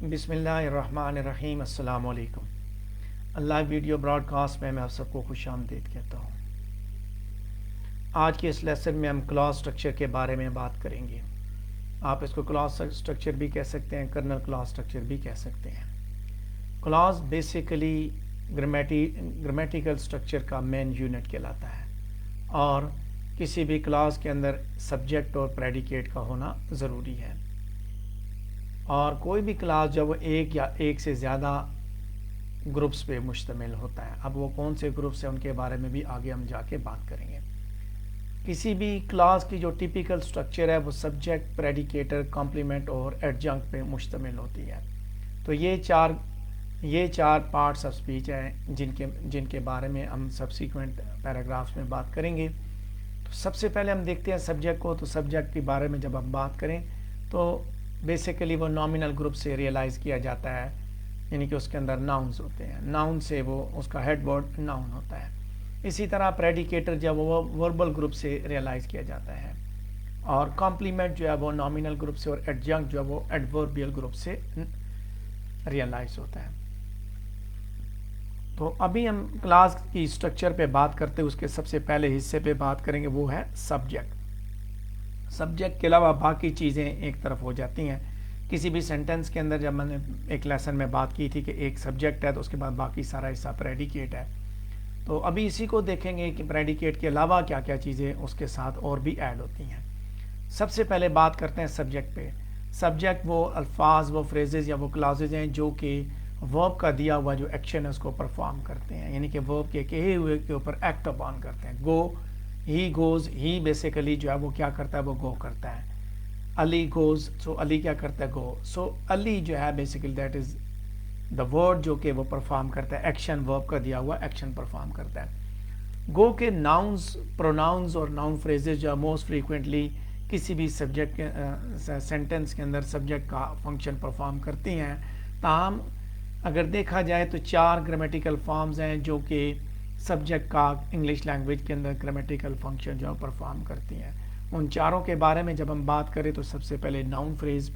बिस्मिल्लाहिर्रहमानिर्रहीम। अस्सलाम वालेकुम। लाइव वीडियो ब्रॉडकास्ट में मैं आप सबको खुशामदीद कहता हूँ। आज के इस लेसन में हम क्लॉज स्ट्रक्चर के बारे में बात करेंगे। आप इसको क्लॉज स्ट्रक्चर भी कह सकते हैं, कर्नल क्लॉज स्ट्रक्चर भी कह सकते हैं। क्लॉज बेसिकली ग्रामेटिकल स्ट्रक्चर का मेन यूनिट कहलाता है और किसी भी क्लॉज के अंदर सब्जेक्ट और प्रेडिकेट का होना ज़रूरी है। और कोई भी क्लास जब वो एक या एक से ज़्यादा ग्रुप्स पे मुश्तमिल होता है, अब वो कौन से ग्रुप्स हैं उनके बारे में भी आगे हम जाके बात करेंगे। किसी भी क्लास की जो टिपिकल स्ट्रक्चर है वो सब्जेक्ट, प्रेडिकेटर, कॉम्प्लीमेंट और एडजंक्ट पे मुश्तमिल होती है। तो ये चार पार्ट्स ऑफ स्पीच हैं जिनके बारे में हम सब्सिक्वेंट पैराग्राफ्स में बात करेंगे। तो सबसे पहले हम देखते हैं सब्जेक्ट को। तो सब्जेक्ट के बारे में जब हम बात करें तो बेसिकली वो नॉमिनल ग्रुप से रियलाइज़ किया जाता है, यानी कि उसके अंदर नाउन्स होते हैं। नाउन से वो उसका हेड वर्ड नाउन होता है। इसी तरह प्रेडिकेटर जब वो वर्बल ग्रुप से रियलाइज़ किया जाता है और कॉम्प्लीमेंट जो है वो नॉमिनल ग्रुप से और एडजंक्ट जो है वो एडवर्बियल ग्रुप से रियलाइज़ होता है। तो अभी हम क्लास की स्ट्रक्चर पे बात करते हैं, उसके सबसे पहले हिस्से पे बात करेंगे, वो है सब्जेक्ट। सब्जेक्ट के अलावा बाकी चीज़ें एक तरफ हो जाती हैं। किसी भी सेंटेंस के अंदर जब मैंने एक लेसन में बात की थी कि एक सब्जेक्ट है तो उसके बाद बाकी सारा हिस्सा प्रेडिकेट है। तो अभी इसी को देखेंगे कि प्रेडिकेट के अलावा क्या क्या चीज़ें उसके साथ और भी ऐड होती हैं। सबसे पहले बात करते हैं सब्जेक्ट पे। सब्जेक्ट वो अल्फाज, वो फ्रेजेस या वो क्लॉजेज हैं जो कि वर्ब का दिया हुआ जो एक्शन है उसको परफॉर्म करते हैं, यानी कि वर्ब के कहे हुए के ऊपर एक्ट अपॉन करते हैं। गो, ही गोज़, ही बेसिकली जो है वो क्या करता है, वो गो करता है। अली गोज़, सो अली क्या करता है, गो। सो अली जो है basically that is the word जो कि वो परफॉर्म करता है, एक्शन, वर्ब का दिया हुआ एक्शन परफॉर्म करता है। गो के नाउन्स, प्रोनाउंस और नाउन फ्रेजेस जो है मोस्ट फ्रीक्वेंटली किसी भी सब्जेक्ट के सेंटेंस के अंदर सब्जेक्ट का फंक्शन परफॉर्म करती हैं। ताहम अगर देखा जाए तो 4 ग्रामेटिकल फॉर्म्स हैं जो कि सब्जेक्ट का इंग्लिश लैंग्वेज के अंदर ग्रामेटिकल फंक्शन जो परफॉर्म करती हैं। उन चारों के बारे में जब हम बात करें तो सबसे पहले नाउन फ्रेज,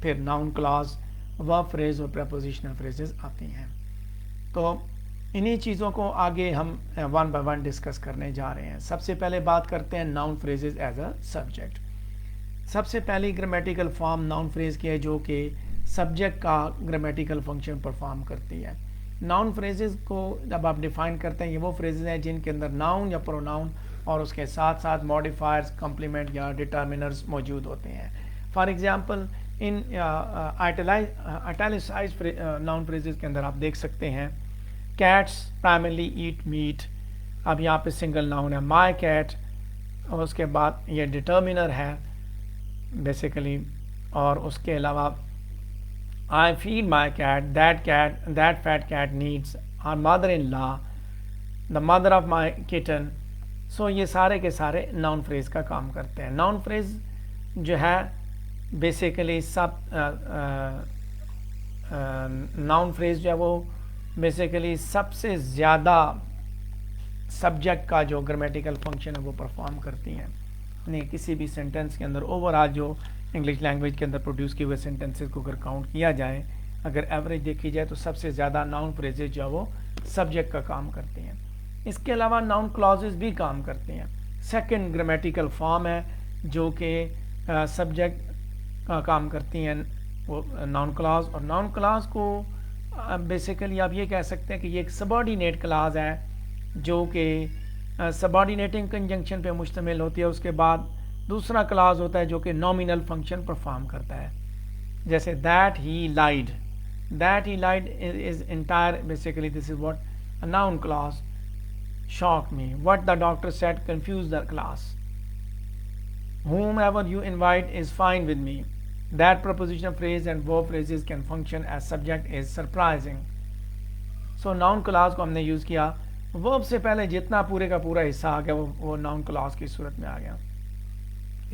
फिर नाउन क्लॉज, वर्ब फ्रेज और प्रेपोजिशनल फ्रेजेस आती हैं। तो इन्हीं चीज़ों को आगे हम वन बाय वन डिस्कस करने जा रहे हैं। सबसे पहले बात करते हैं noun phrases as a subject. सबसे पहली ग्रामेटिकल फॉर्म नाउन फ्रेज की है जो कि सब्जेक्ट का ग्रामेटिकल फंक्शन परफॉर्म करती है। नाउन फ्रेजेस को जब आप डिफाइन करते हैं, ये वो फ्रेजेस हैं जिनके अंदर नाउन या प्रोनाउन और उसके साथ साथ मॉडिफायर्स, कॉम्प्लीमेंट या डिटर्मिनर्स मौजूद होते हैं। For example in italicised noun phrases के अंदर आप देख सकते हैं कैट्स प्राइमरली ईट मीट। अब यहाँ पे सिंगल नाउन है माई कैट और उसके बाद ये डिटर्मिनर है बेसिकली, और उसके अलावा I feed my cat, that fat cat needs our mother-in-law, the mother of my kitten. So ये सारे के सारे नाउन फ्रेज का काम करते हैं। नाउन फ्रेज जो है बेसिकली सब नाउन फ्रेज जो है वो बेसिकली सबसे ज़्यादा सब्जेक्ट का जो ग्रामेटिकल फंक्शन है वो परफॉर्म करती हैं। नहीं, किसी भी सेंटेंस के अंदर ओवरऑल जो इंग्लिश लैंग्वेज के अंदर प्रोड्यूस किए हुए सेंटेंसेस को अगर काउंट किया जाए, अगर एवरेज देखी जाए तो सबसे ज़्यादा नाउन फ्रेजेज जो है वो सब्जेक्ट का काम करते हैं। इसके अलावा नाउन क्लॉजेज भी काम करते हैं। सेकंड ग्रामेटिकल फॉर्म है जो कि सब्जेक्ट का काम करती हैं, वो नाउन क्लॉज। और नाउन क्लॉज को बेसिकली आप ये कह सकते हैं कि ये एक सबऑर्डिनेट क्लॉज है जो कि सबऑर्डिनेटिंग कंजंक्शन पे मुश्तमिल होती है। उसके बाद दूसरा क्लॉज होता है जो कि नॉमिनल फंक्शन परफॉर्म करता है, जैसे that he lied is entire basically this is what a noun clause. Shock me, what the doctor said confuse the class, whomever you invite is fine with me. That prepositional phrase and verb phrases can function as subject is surprising. So noun clause को हमने use किया। Verb से पहले जितना पूरे का पूरा हिस्सा आ गया वो नाउन क्लॉज की सूरत में आ गया।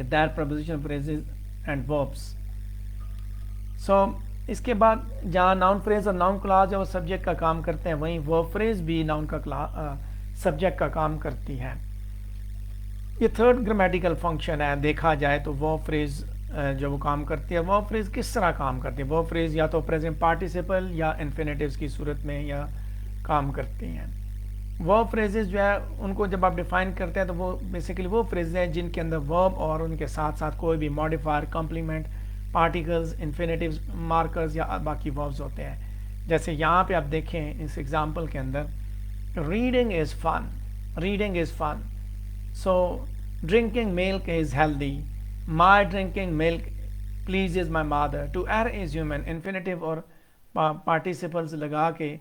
That prepositional phrases and verbs. So इसके बाद जहाँ नाउन फ्रेज और नाउन क्लॉज है वो सब्जेक्ट का काम करते हैं, वहीं वर्ब फ्रेज भी नाउन का सब्जेक्ट का काम करती है। ये थर्ड ग्रामेटिकल फंक्शन है। देखा जाए तो वर्ब फ्रेज जो वो काम करती है। वर्ब फ्रेज किस तरह काम करती है? वर्ब फ्रेज या तो प्रेजेंट पार्टिसिपल या इन्फिनेटिव्स की सूरत में या काम करती हैं। वर्ब फ्रेजेस जो है उनको जब आप डिफाइन करते हैं तो वो बेसिकली वो फ्रेज हैं जिनके अंदर वर्ब और उनके साथ साथ कोई भी modifier, complement, particles, infinitives, markers या बाकी वर्ब्स होते हैं। जैसे यहाँ पे आप देखें इस एग्जांपल के अंदर, reading is fun, reading is fun, so drinking milk is healthy, my drinking milk pleases my mother. To err is human, infinitive और पार्टिसिपल्स लगा के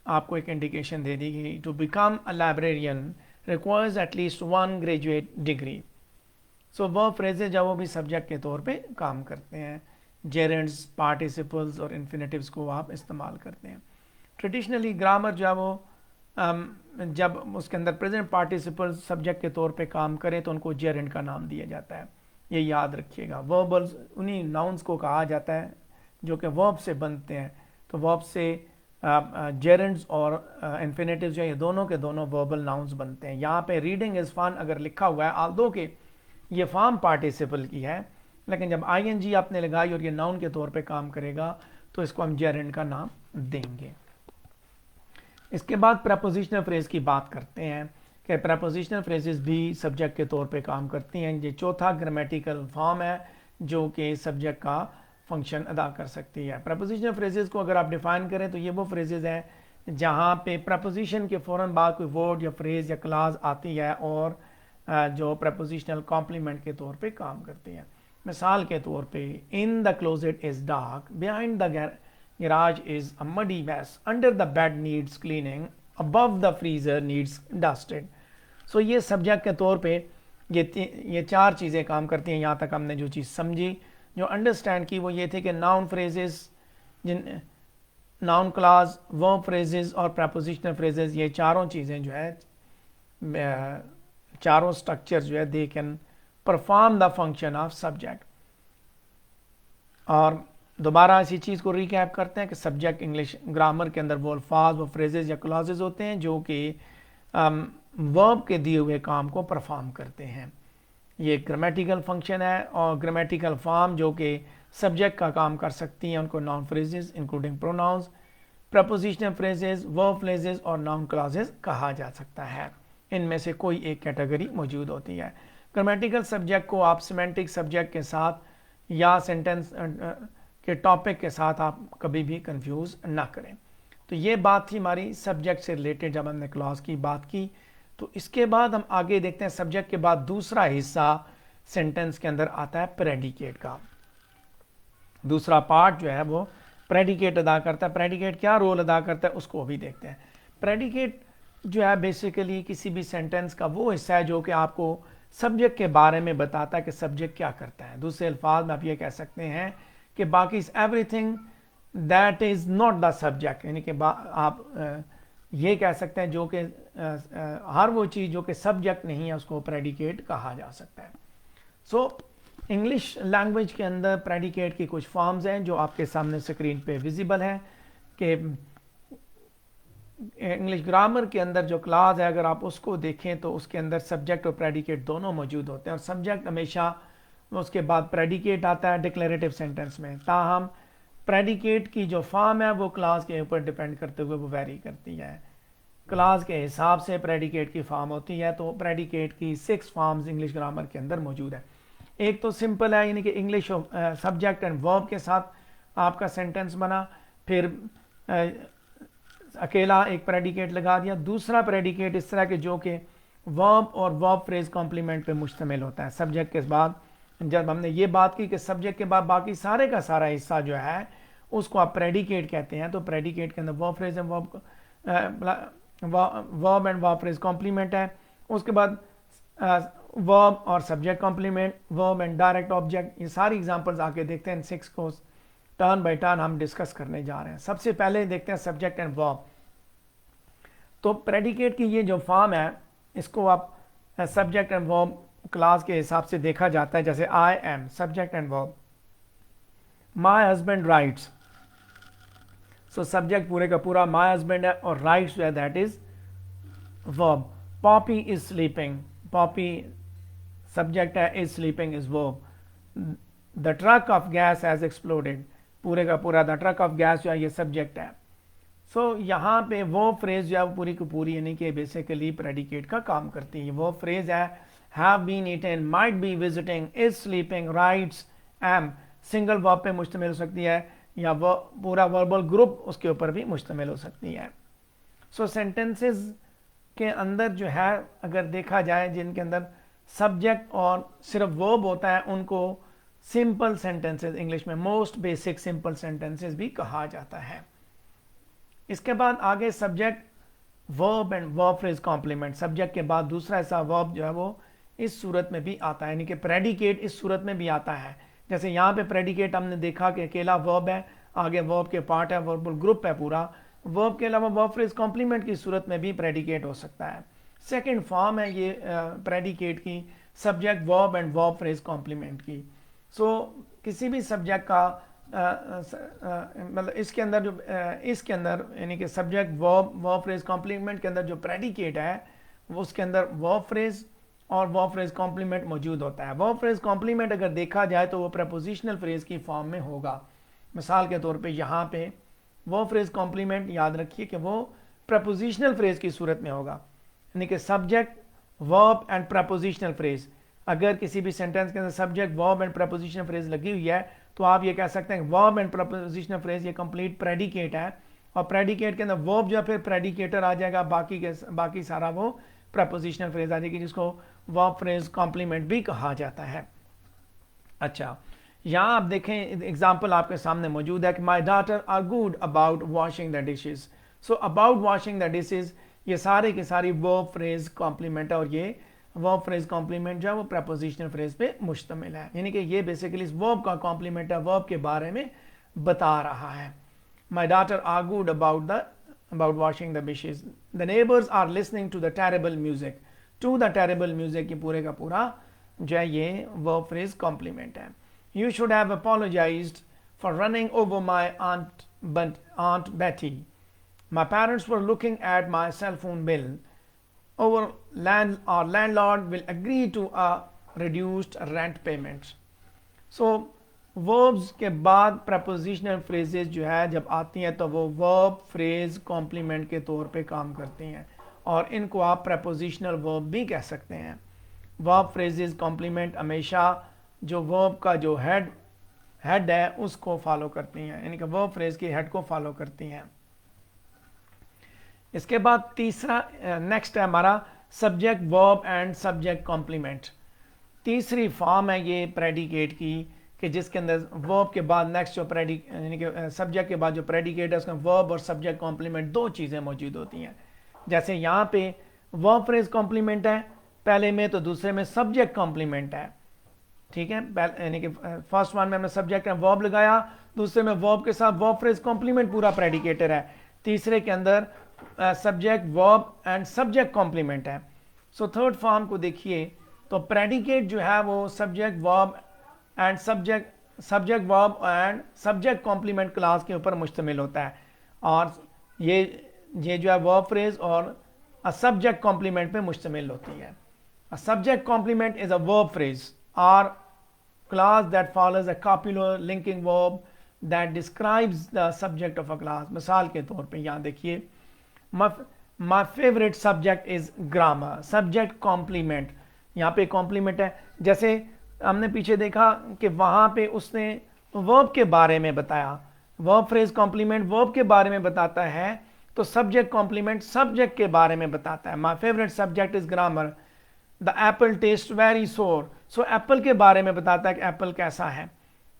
आपको एक इंडिकेशन दे दी गई। To become a librarian requires at least 1 graduate degree. So verb phrases जब वो भी सब्जेक्ट के तौर पे काम करते हैं, जेरेंड्स, पार्टिसिपल्स और इन्फिनेटिव्स को आप इस्तेमाल करते हैं। ट्रेडिशनली ग्रामर जो है वो जब उसके अंदर प्रेजेंट पार्टिसिपल सब्जेक्ट के तौर पे काम करें तो उनको जेरेंड का नाम दिया जाता है, ये याद रखिएगा। वर्बल्स उन्हीं नाउन्स को कहा जाता है जो कि वर्ब से बनते हैं, तो वर्ब से जेरेंड्स और इन्फिनेटिव्स जो ये दोनों के दोनों वर्बल नाउन्स बनते हैं। यहाँ पे रीडिंग इज़ फन अगर लिखा हुआ है, आल्दो के ये फॉर्म पार्टिसिपल की है, लेकिन जब आईएनजी आपने लगाई और ये नाउन के तौर पे काम करेगा तो इसको हम जेरेंड का नाम देंगे। इसके बाद प्रपोजिशनल फ्रेज की बात करते हैं कि प्रपोजिशनल फ्रेजेस भी सब्जेक्ट के तौर पे काम करती हैं। ये चौथा ग्रामेटिकल फॉर्म है जो कि सब्जेक्ट का फंक्शन अदा कर सकती है। प्रपोजिशनल फ्रेजेस को अगर आप डिफाइन करें तो ये वो फ्रेजेस हैं जहाँ पे प्रपोजिशन के फ़ौरन बाद कोई वर्ड या फ्रेज या क्लास आती है और जो प्रपोजिशनल कॉम्प्लीमेंट के तौर पे काम करती है। मिसाल के तौर पे, in the closet is dark, behind the garage is a muddy mess, under the bed needs cleaning, above the freezer needs dusted। सो ये सब्जेक्ट के तौर पे ये 4 चीज़ें काम करती हैं। यहाँ तक हमने जो चीज़ समझी, जो अंडरस्टैंड की, वो ये थे कि नाउन फ्रेजेस, जिन नाउन क्लास, वर्ब फ्रेजेस और प्रपोजिशनल फ्रेजेस, ये चारों चीज़ें जो है, चारों स्ट्रक्चर जो है, they can perform the function of subject. और दोबारा इसी चीज़ को रिकैप करते हैं कि सब्जेक्ट इंग्लिश ग्रामर के अंदर वो अल्फाज, वो फ्रेजेस या क्लॉजेज होते हैं जो कि वर्ब के दिए हुए काम को परफॉर्म करते हैं। ये ग्रामेटिकल फंक्शन है और ग्रामेटिकल फॉर्म जो कि सब्जेक्ट का काम कर सकती हैं उनको noun phrases including pronouns, prepositional phrases, verb phrases और नाउन क्लॉजेज कहा जा सकता है। इनमें से कोई एक कैटेगरी मौजूद होती है। ग्रामेटिकल सब्जेक्ट को आप सिमेंटिक सब्जेक्ट के साथ या सेंटेंस के टॉपिक के साथ आप कभी भी कंफ्यूज ना करें। तो ये बात थी हमारी सब्जेक्ट से रिलेटेड जब हमने क्लॉज की बात की। तो इसके बाद हम आगे देखते हैं, सब्जेक्ट के बाद दूसरा हिस्सा सेंटेंस के अंदर आता है प्रेडिकेट का। दूसरा पार्ट जो है वो प्रेडिकेट अदा करता है। प्रेडिकेट क्या रोल अदा करता है उसको भी देखते हैं। प्रेडिकेट जो है बेसिकली किसी भी सेंटेंस का वो हिस्सा है जो कि आपको सब्जेक्ट के बारे में बताता है कि सब्जेक्ट क्या करता है। दूसरे अल्फाज में आप ये कह सकते हैं कि बाकी everything that is not the subject, यानी कि आप ये कह सकते हैं जो कि हर वो चीज़ जो कि सब्जेक्ट नहीं है उसको प्रेडिकेट कहा जा सकता है। सो इंग्लिश लैंग्वेज के अंदर प्रेडिकेट की कुछ फॉर्म्स हैं जो आपके सामने स्क्रीन पे विजिबल हैं कि इंग्लिश ग्रामर के अंदर जो क्लास है अगर आप उसको देखें तो उसके अंदर सब्जेक्ट और प्रेडिकेट दोनों मौजूद होते हैं और सब्जेक्ट हमेशा उसके बाद प्रेडिकेट आता है डिक्लेरेटिव सेंटेंस में। ताहम प्रेडिकेट की जो फॉर्म है वो क्लास के ऊपर डिपेंड करते हुए वो वेरी करती है। क्लास के हिसाब से प्रेडिकेट की फॉर्म होती है। तो प्रेडिकेट की 6 फॉर्म्स इंग्लिश ग्रामर के अंदर मौजूद है। एक तो सिंपल है, यानी कि इंग्लिश सब्जेक्ट एंड वर्ब के साथ आपका सेंटेंस बना, फिर अकेला एक प्रेडिकेट लगा दिया। दूसरा प्रेडिकेट इस तरह के जो कि वर्ब और वर्ब फ्रेज कॉम्प्लीमेंट पे मुश्तमिल होता है। सब्जेक्ट के बाद जब हमने ये बात की कि सब्जेक्ट के बाद बाकी सारे का सारा हिस्सा जो है उसको आप प्रेडिकेट कहते हैं। तो प्रेडिकेट के अंदर verb phrase and verb and verb phrase complement है। उसके बाद वर्ब और subject complement, verb and direct object, ये सारी एग्जांपल्स आके देखते हैं। 6 को टर्न बाय टर्न हम डिस्कस करने जा रहे हैं। सबसे पहले देखते हैं सब्जेक्ट एंड वर्ब। तो प्रेडिकेट की ये जो फॉर्म है इसको आप सब्जेक्ट एंड वर्ब क्लास के हिसाब से देखा जाता है। जैसे I am, subject and verb. My husband rights, so subject पूरे का पूरा माई हस्बैंड है और राइट्स जो है that is verb. Poppy is sleeping, poppy subject है, is sleeping is verb. The truck of gas has exploded, पूरे का पूरा द ट्रक ऑफ गैस जो है ये सब्जेक्ट है। सो यहाँ पे वो फ्रेज जो है वो पूरी की पूरी यानी कि बेसिकली प्रेडिकेट का काम करती है। वो फ्रेज है have been eaten, might be visiting, is sleeping, writes, am, single verb पे मुश्तमिल हो सकती है या वो पूरा वर्बल ग्रुप उसके ऊपर भी मुश्तमिल हो सकती है। सो सेंटेंसेस के अंदर जो है अगर देखा जाए जिनके अंदर सब्जेक्ट और सिर्फ वर्ब होता है उनको सिंपल सेंटेंसेस, इंग्लिश में मोस्ट बेसिक सिंपल सेंटेंसेस भी कहा जाता है। इसके बाद आगे subject verb and verb phrase complement, subject के बाद दूसरा ऐसा वर्ब जो है वो इस सूरत में भी आता है, यानी कि प्रेडिकेट इस सूरत में भी आता है। जैसे यहाँ पे प्रेडिकेट हमने देखा कि अकेला वर्ब है, आगे वर्ब के पार्ट है, वर्बल ग्रुप है पूरा। वर्ब के अलावा वर्ब फ्रेज कॉम्प्लीमेंट की सूरत में भी प्रेडिकेट हो सकता है। सेकंड फॉर्म है ये प्रेडिकेट की, subject verb and verb phrase complement की। सो किसी भी सब्जेक्ट का मतलब इसके अंदर जो इसके अंदर यानी कि सब्जेक्ट वर्ब फ्रेज कॉम्प्लीमेंट के अंदर जो प्रेडिकेट है वो उसके अंदर वर्ब फ्रेज और वर्ब फ्रेज कॉम्प्लीमेंट मौजूद होता है। वर्ब फ्रेज कॉम्प्लीमेंट अगर देखा जाए तो वो प्रपोजिशनल फ्रेज की फॉर्म में होगा। मिसाल के तौर पे यहाँ पे वर्ब फ्रेज कॉम्प्लीमेंट याद रखिए कि वो प्रपोजिशनल फ्रेज की सूरत में होगा, यानी कि subject verb and prepositional phrase. अगर किसी भी सेंटेंस के अंदर subject verb and prepositional phrase लगी हुई है तो आप ये कह सकते हैं वर्ब एंड प्रपोजिशनल फ्रेज ये कंप्लीट प्रेडिकेट है, और प्रेडिकेट के अंदर वर्ब जो है फिर प्रेडिकेटर आ जाएगा, बाकी सारा वो प्रपोजिशनल फ्रेज आ जाएगी, जिसको वर्ब फ्रेज कॉम्प्लीमेंट भी कहा जाता है। अच्छा, यहाँ आप देखें एग्जाम्पल आपके सामने मौजूद है कि my daughter are good about washing the dishes. So about washing the dishes ये सारे की सारी वर्ब फ्रेज कॉम्प्लीमेंट है, और ये वर्ब फ्रेज कॉम्प्लीमेंट जो है वो प्रपोजिशनल फ्रेज पे मुश्तमिल है, यानी कि ये बेसिकली इस वर्ब का कॉम्प्लीमेंट है, वर्ब के बारे में बता रहा है। My daughter are good about washing the dishes, the neighbours are listening to the terrible music, to the terrible music ये पूरे का पूरा जो है ये वर्ब फ्रेज कॉम्प्लीमेंट है। You should have apologized for running over my aunt Betty. My parents were looking at my cell phone bill. Our landlord will agree to a reduced rent payment. So verbs के बाद prepositional phrases जो है जब आती हैं तो वो verb phrase complement के तौर पे काम करती हैं, और इनको आप prepositional verb भी कह सकते हैं। verb phrases complement हमेशा जो वर्ब का जो हेड है उसको फॉलो करती हैं, यानी कि वर्ब फ्रेज की हेड को फॉलो करती हैं। इसके बाद तीसरा नेक्स्ट है हमारा subject verb and subject complement. तीसरी फॉर्म है ये प्रेडिकेट की कि जिसके अंदर वर्ब के बाद नेक्स्ट जो यानी कि सब्जेक्ट के बाद जो प्रेडिकेट है उसमें वर्ब और सब्जेक्ट कॉम्प्लीमेंट दो चीज़ें मौजूद होती हैं। जैसे यहाँ पे वर्ब फ्रेज कॉम्प्लीमेंट है पहले में, तो दूसरे में सब्जेक्ट कॉम्प्लीमेंट है, ठीक है। यानी कि फर्स्ट वन में हमने सब्जेक्ट एंड वर्ब लगाया, दूसरे में वर्ब के साथ वर्ब फ्रेज कॉम्प्लीमेंट पूरा प्रेडिकेटर है, तीसरे के अंदर subject verb and subject complement है। सो थर्ड फॉर्म को देखिए तो प्रेडिकेट जो है वो subject verb and subject verb and subject complement class के ऊपर मुश्तमिल होता है, और ये जो है वर्ब फ्रेज और सब्जेक्ट कॉम्प्लीमेंट पे मुश्तमिल होती है। Subject complement is a verb phrase or clause that follows a copular linking verb that describes the subject of a class। मिसाल के तौर पे यहाँ देखिए my favorite subject is grammar, subject complement, यहाँ पे complement है। जैसे हमने पीछे देखा कि वहाँ पे उसने verb के बारे में बताया, verb phrase complement verb के बारे में बताता है, तो subject complement subject के बारे में बताता है। my favorite subject is grammar, the apple tastes very sour, so Apple के बारे में बताता है कि एप्पल कैसा है,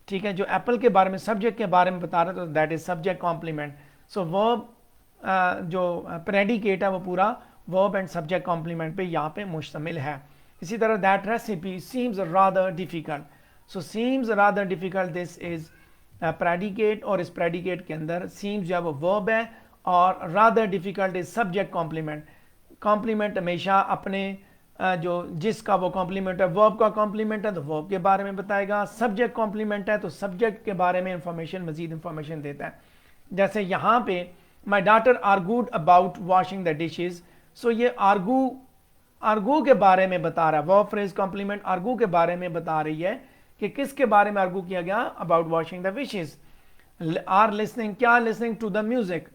ठीक है। जो एप्पल के बारे में सब्जेक्ट के बारे में बता रहा है तो that is subject complement. So verb जो प्रेडिकेट है वो पूरा वर्ब एंड सब्जेक्ट कॉम्प्लीमेंट पे यहाँ पे मुश्तमिल है। इसी तरह that recipe seems rather difficult, so seems rather difficult this is predicate, और इस प्रेडिकेट के अंदर सीम्स जो है वो वर्ब है और rather difficult is subject complement. Complement हमेशा अपने जो जिसका वो कॉम्प्लीमेंट है, वर्ब का कॉम्प्लीमेंट है तो वर्ब के बारे में बताएगा, सब्जेक्ट कॉम्प्लीमेंट है तो सब्जेक्ट के बारे में इंफॉर्मेशन मजीद इंफॉर्मेशन देता है। जैसे यहाँ पे my daughter are good about washing the dishes, so ये आर्गू के बारे में बता रहा है, वर्ब फ्रेज कॉम्प्लीमेंट आर्गू के बारे में बता रही है कि किसके बारे में आर्गू किया गया, about washing the wishes, are listening, क्या listening to the music.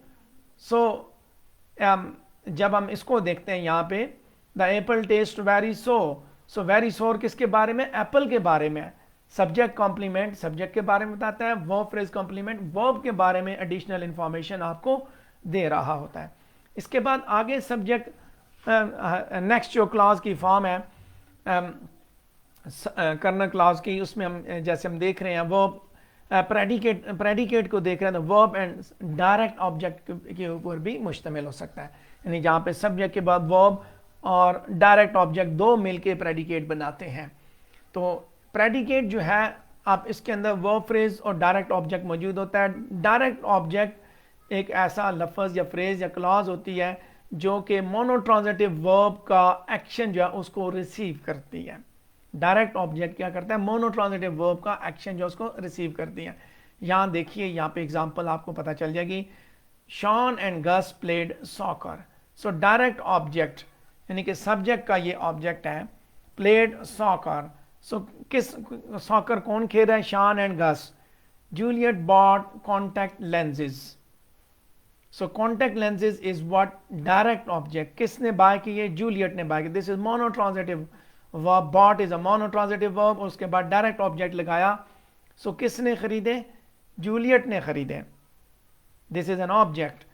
So जब हम इसको देखते हैं यहाँ पे, the apple taste very so very sour किसके बारे में, एप्पल के बारे में। सब्जेक्ट कॉम्प्लीमेंट सब्जेक्ट के बारे में बताता है, वर्ब फ्रेज कॉम्प्लीमेंट वर्ब के बारे में एडिशनल इंफॉर्मेशन आपको दे रहा होता है। इसके बाद आगे सब्जेक्ट, नेक्स्ट जो क्लॉज की फॉर्म है कर्नल क्लॉज की, उसमें हम जैसे हम देख रहे हैं वर्ब प्रेडिकेट को देख रहे हैं, तो वर्ब एंड डायरेक्ट ऑब्जेक्ट के ऊपर भी मुश्तमिल हो सकता है, यानी जहाँ पे सब्जेक्ट के बाद वर्ब और डायरेक्ट ऑब्जेक्ट दो मिलके प्रेडिकेट बनाते हैं। तो प्रेडिकेट जो है, आप इसके अंदर वर्ब फ्रेज और डायरेक्ट ऑब्जेक्ट मौजूद होता है। डायरेक्ट ऑब्जेक्ट एक ऐसा लफ्ज़ या फ्रेज या क्लॉज होती है जो कि मोनोट्रांजिटिव वर्ब का एक्शन जो है उसको रिसीव करती है। डायरेक्ट ऑब्जेक्ट क्या करता है, मोनोट्रांजिटिव वर्ब का एक्शन जो उसको रिसीव करती है। यहाँ देखिए, यहाँ पे एग्जांपल आपको पता चल जाएगी, Shawn and Gus played soccer. So direct object यानी कि सब्जेक्ट का ये ऑब्जेक्ट है, प्लेड सॉकर। सो किस सॉकर कौन खेल रहा है, Shawn and Gus. Juliet bought contact lenses. So contact lenses is what, direct object. किसने बाय की है, जूलियट ने बाय की। This is monotransitive verb, bought is a monotransitive verb, उसके बाद डायरेक्ट ऑब्जेक्ट लगाया। सो किसने खरीदे, जूलियट ने खरीदे, दिस इज एन ऑब्जेक्ट।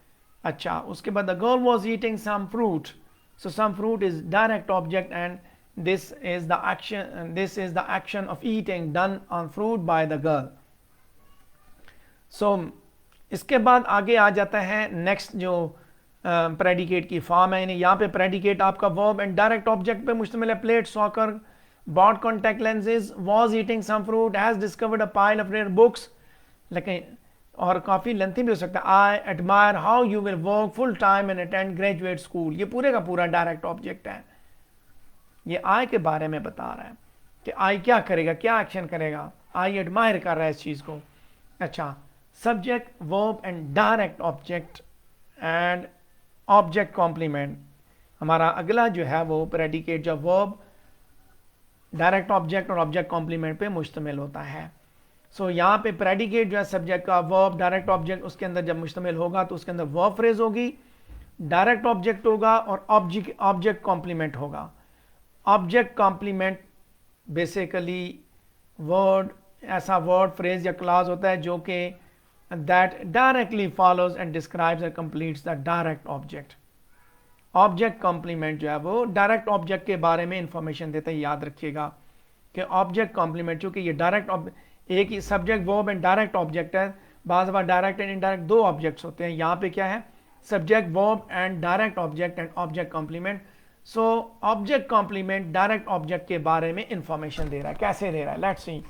अच्छा, उसके बाद the girl was eating some fruit. So some fruit is direct object and this is the action of eating done on fruit by the girl. So इसके बाद आगे आ जाता है नेक्स्ट जो predicate की फॉर्म है, यानी यहाँ पे प्रेडिकेट आपका वर्ब एंड डायरेक्ट ऑब्जेक्ट पे मुश्तमिल है। Played soccer, bought contact lenses, was eating some fruit, has discovered a pile of rare books. लेकिन और काफ़ी लेंथी भी हो सकता है। I admire how you will work full time and attend graduate school. ये पूरे का पूरा डायरेक्ट ऑब्जेक्ट है। ये आई के बारे में बता रहा है कि आई क्या करेगा, क्या एक्शन करेगा। आई एडमायर कर रहा है इस चीज़ को। अच्छा, subject, verb and direct object and object complement. हमारा अगला जो है वो प्रेडिकेट जो वर्ब, डायरेक्ट ऑब्जेक्ट और ऑब्जेक्ट कॉम्प्लीमेंट पे मुश्तमिल होता है। सो यहाँ पे प्रेडिकेट जो है सब्जेक्ट का, वर्ब, डायरेक्ट ऑब्जेक्ट, उसके अंदर जब मुश्तमिल होगा तो उसके अंदर वर्ब फ्रेज होगी, डायरेक्ट ऑब्जेक्ट होगा और ऑब्जेक्ट कॉम्प्लीमेंट होगा। ऑब्जेक्ट कॉम्प्लीमेंट बेसिकली वर्ड, ऐसा वर्ड, फ्रेज या क्लॉज होता है जो कि that directly follows and describes and completes the direct object. Object complement जो है वो डायरेक्ट ऑब्जेक्ट के बारे में इंफॉर्मेशन देता है। याद रखिएगा कि ऑब्जेक्ट कॉम्प्लीमेंट, चूंकि ये डायरेक्ट एक ही subject, verb and direct object है, बाज़ बार डायरेक्ट एंड इनडायरेक्ट दो ऑब्जेक्ट्स होते हैं। यहाँ पे क्या है, subject, verb and direct object and object complement. So object complement direct object के बारे में इंफॉर्मेशन दे रहा है। कैसे दे रहा है, लेट्स सी।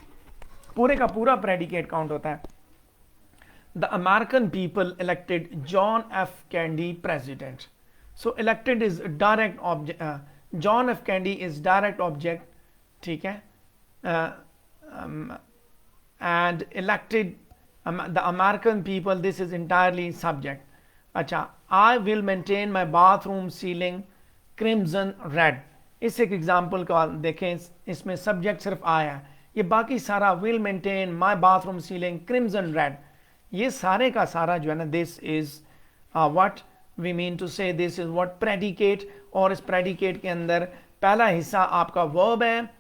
पूरे का पूरा प्रेडिकेट काउंट होता है। The American people elected John F Kennedy president. So elected is direct object, John F Kennedy is direct object, ठीक है, and elected the American people, this is entirely subject. अच्छा, I will maintain my bathroom ceiling crimson red. इस एक example का देखें, इसमें subject सिर्फ आया है, ये बाकी सारा will maintain my bathroom ceiling crimson red, ये सारे का सारा जो है ना, this is what we mean to say, this is what predicate. और इस प्रेडिकेट के अंदर पहला हिस्सा आपका वर्ब है,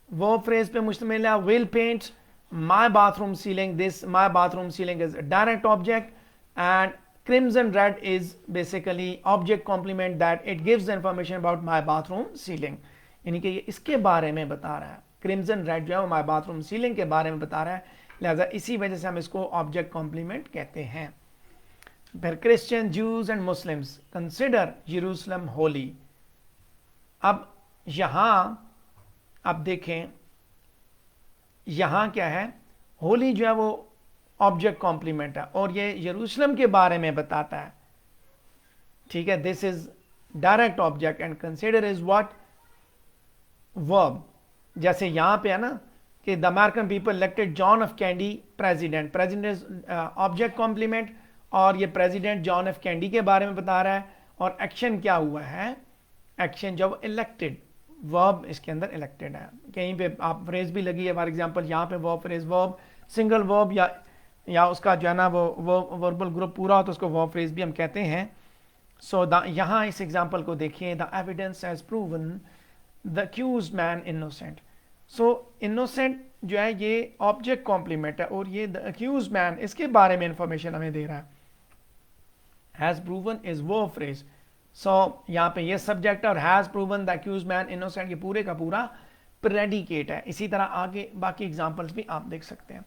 वर्ब फ्रेज पे मुश्तमिल है। Will paint my bathroom ceiling, this my bathroom ceiling is direct object and crimson red is basically object complement that it gives the information about my bathroom ceiling, यानी कि ये इसके बारे में बता रहा है। crimson red जो है वो my bathroom ceiling के बारे में बता रहा है, लिहाजा इसी वजह से हम इसको object complement कहते हैं। फिर Christian, Jews and Muslims consider Jerusalem Holi. अब यहाँ आप देखें, यहाँ क्या है, होली जो है वो ऑब्जेक्ट कॉम्प्लीमेंट है और ये यरूशलेम के बारे में बताता है, ठीक है। This is direct object and consider is what, verb. जैसे यहां पे है ना कि the American people elected John F Kennedy president, president is object complement और ये प्रेसिडेंट जॉन ऑफ कैंडी के बारे में बता रहा है। और एक्शन क्या हुआ है, एक्शन जब इलेक्टेड, वर्ब इसके अंदर इलेक्टेड है। कहीं पे आप फ्रेज भी लगी है, फॉर एग्जांपल यहाँ पे verb phrase verb single verb या उसका जो है ना वो वर्बल ग्रुप पूरा हो तो उसको वर्ब फ्रेज भी हम कहते हैं। सो यहाँ इस एग्जांपल को देखिए, the evidence has proven the accused man innocent. So innocent जो है ये ऑब्जेक्ट कॉम्प्लीमेंट है और ये द अक्यूज्ड मैन इसके बारे में इंफॉर्मेशन हमें दे रहा है। Has proven is verb phrase. So यहाँ पे ये सब्जेक्ट और has proven the accused man innocent ये पूरे का पूरा प्रेडिकेट है। इसी तरह आगे बाकी एग्जांपल्स भी आप देख सकते हैं।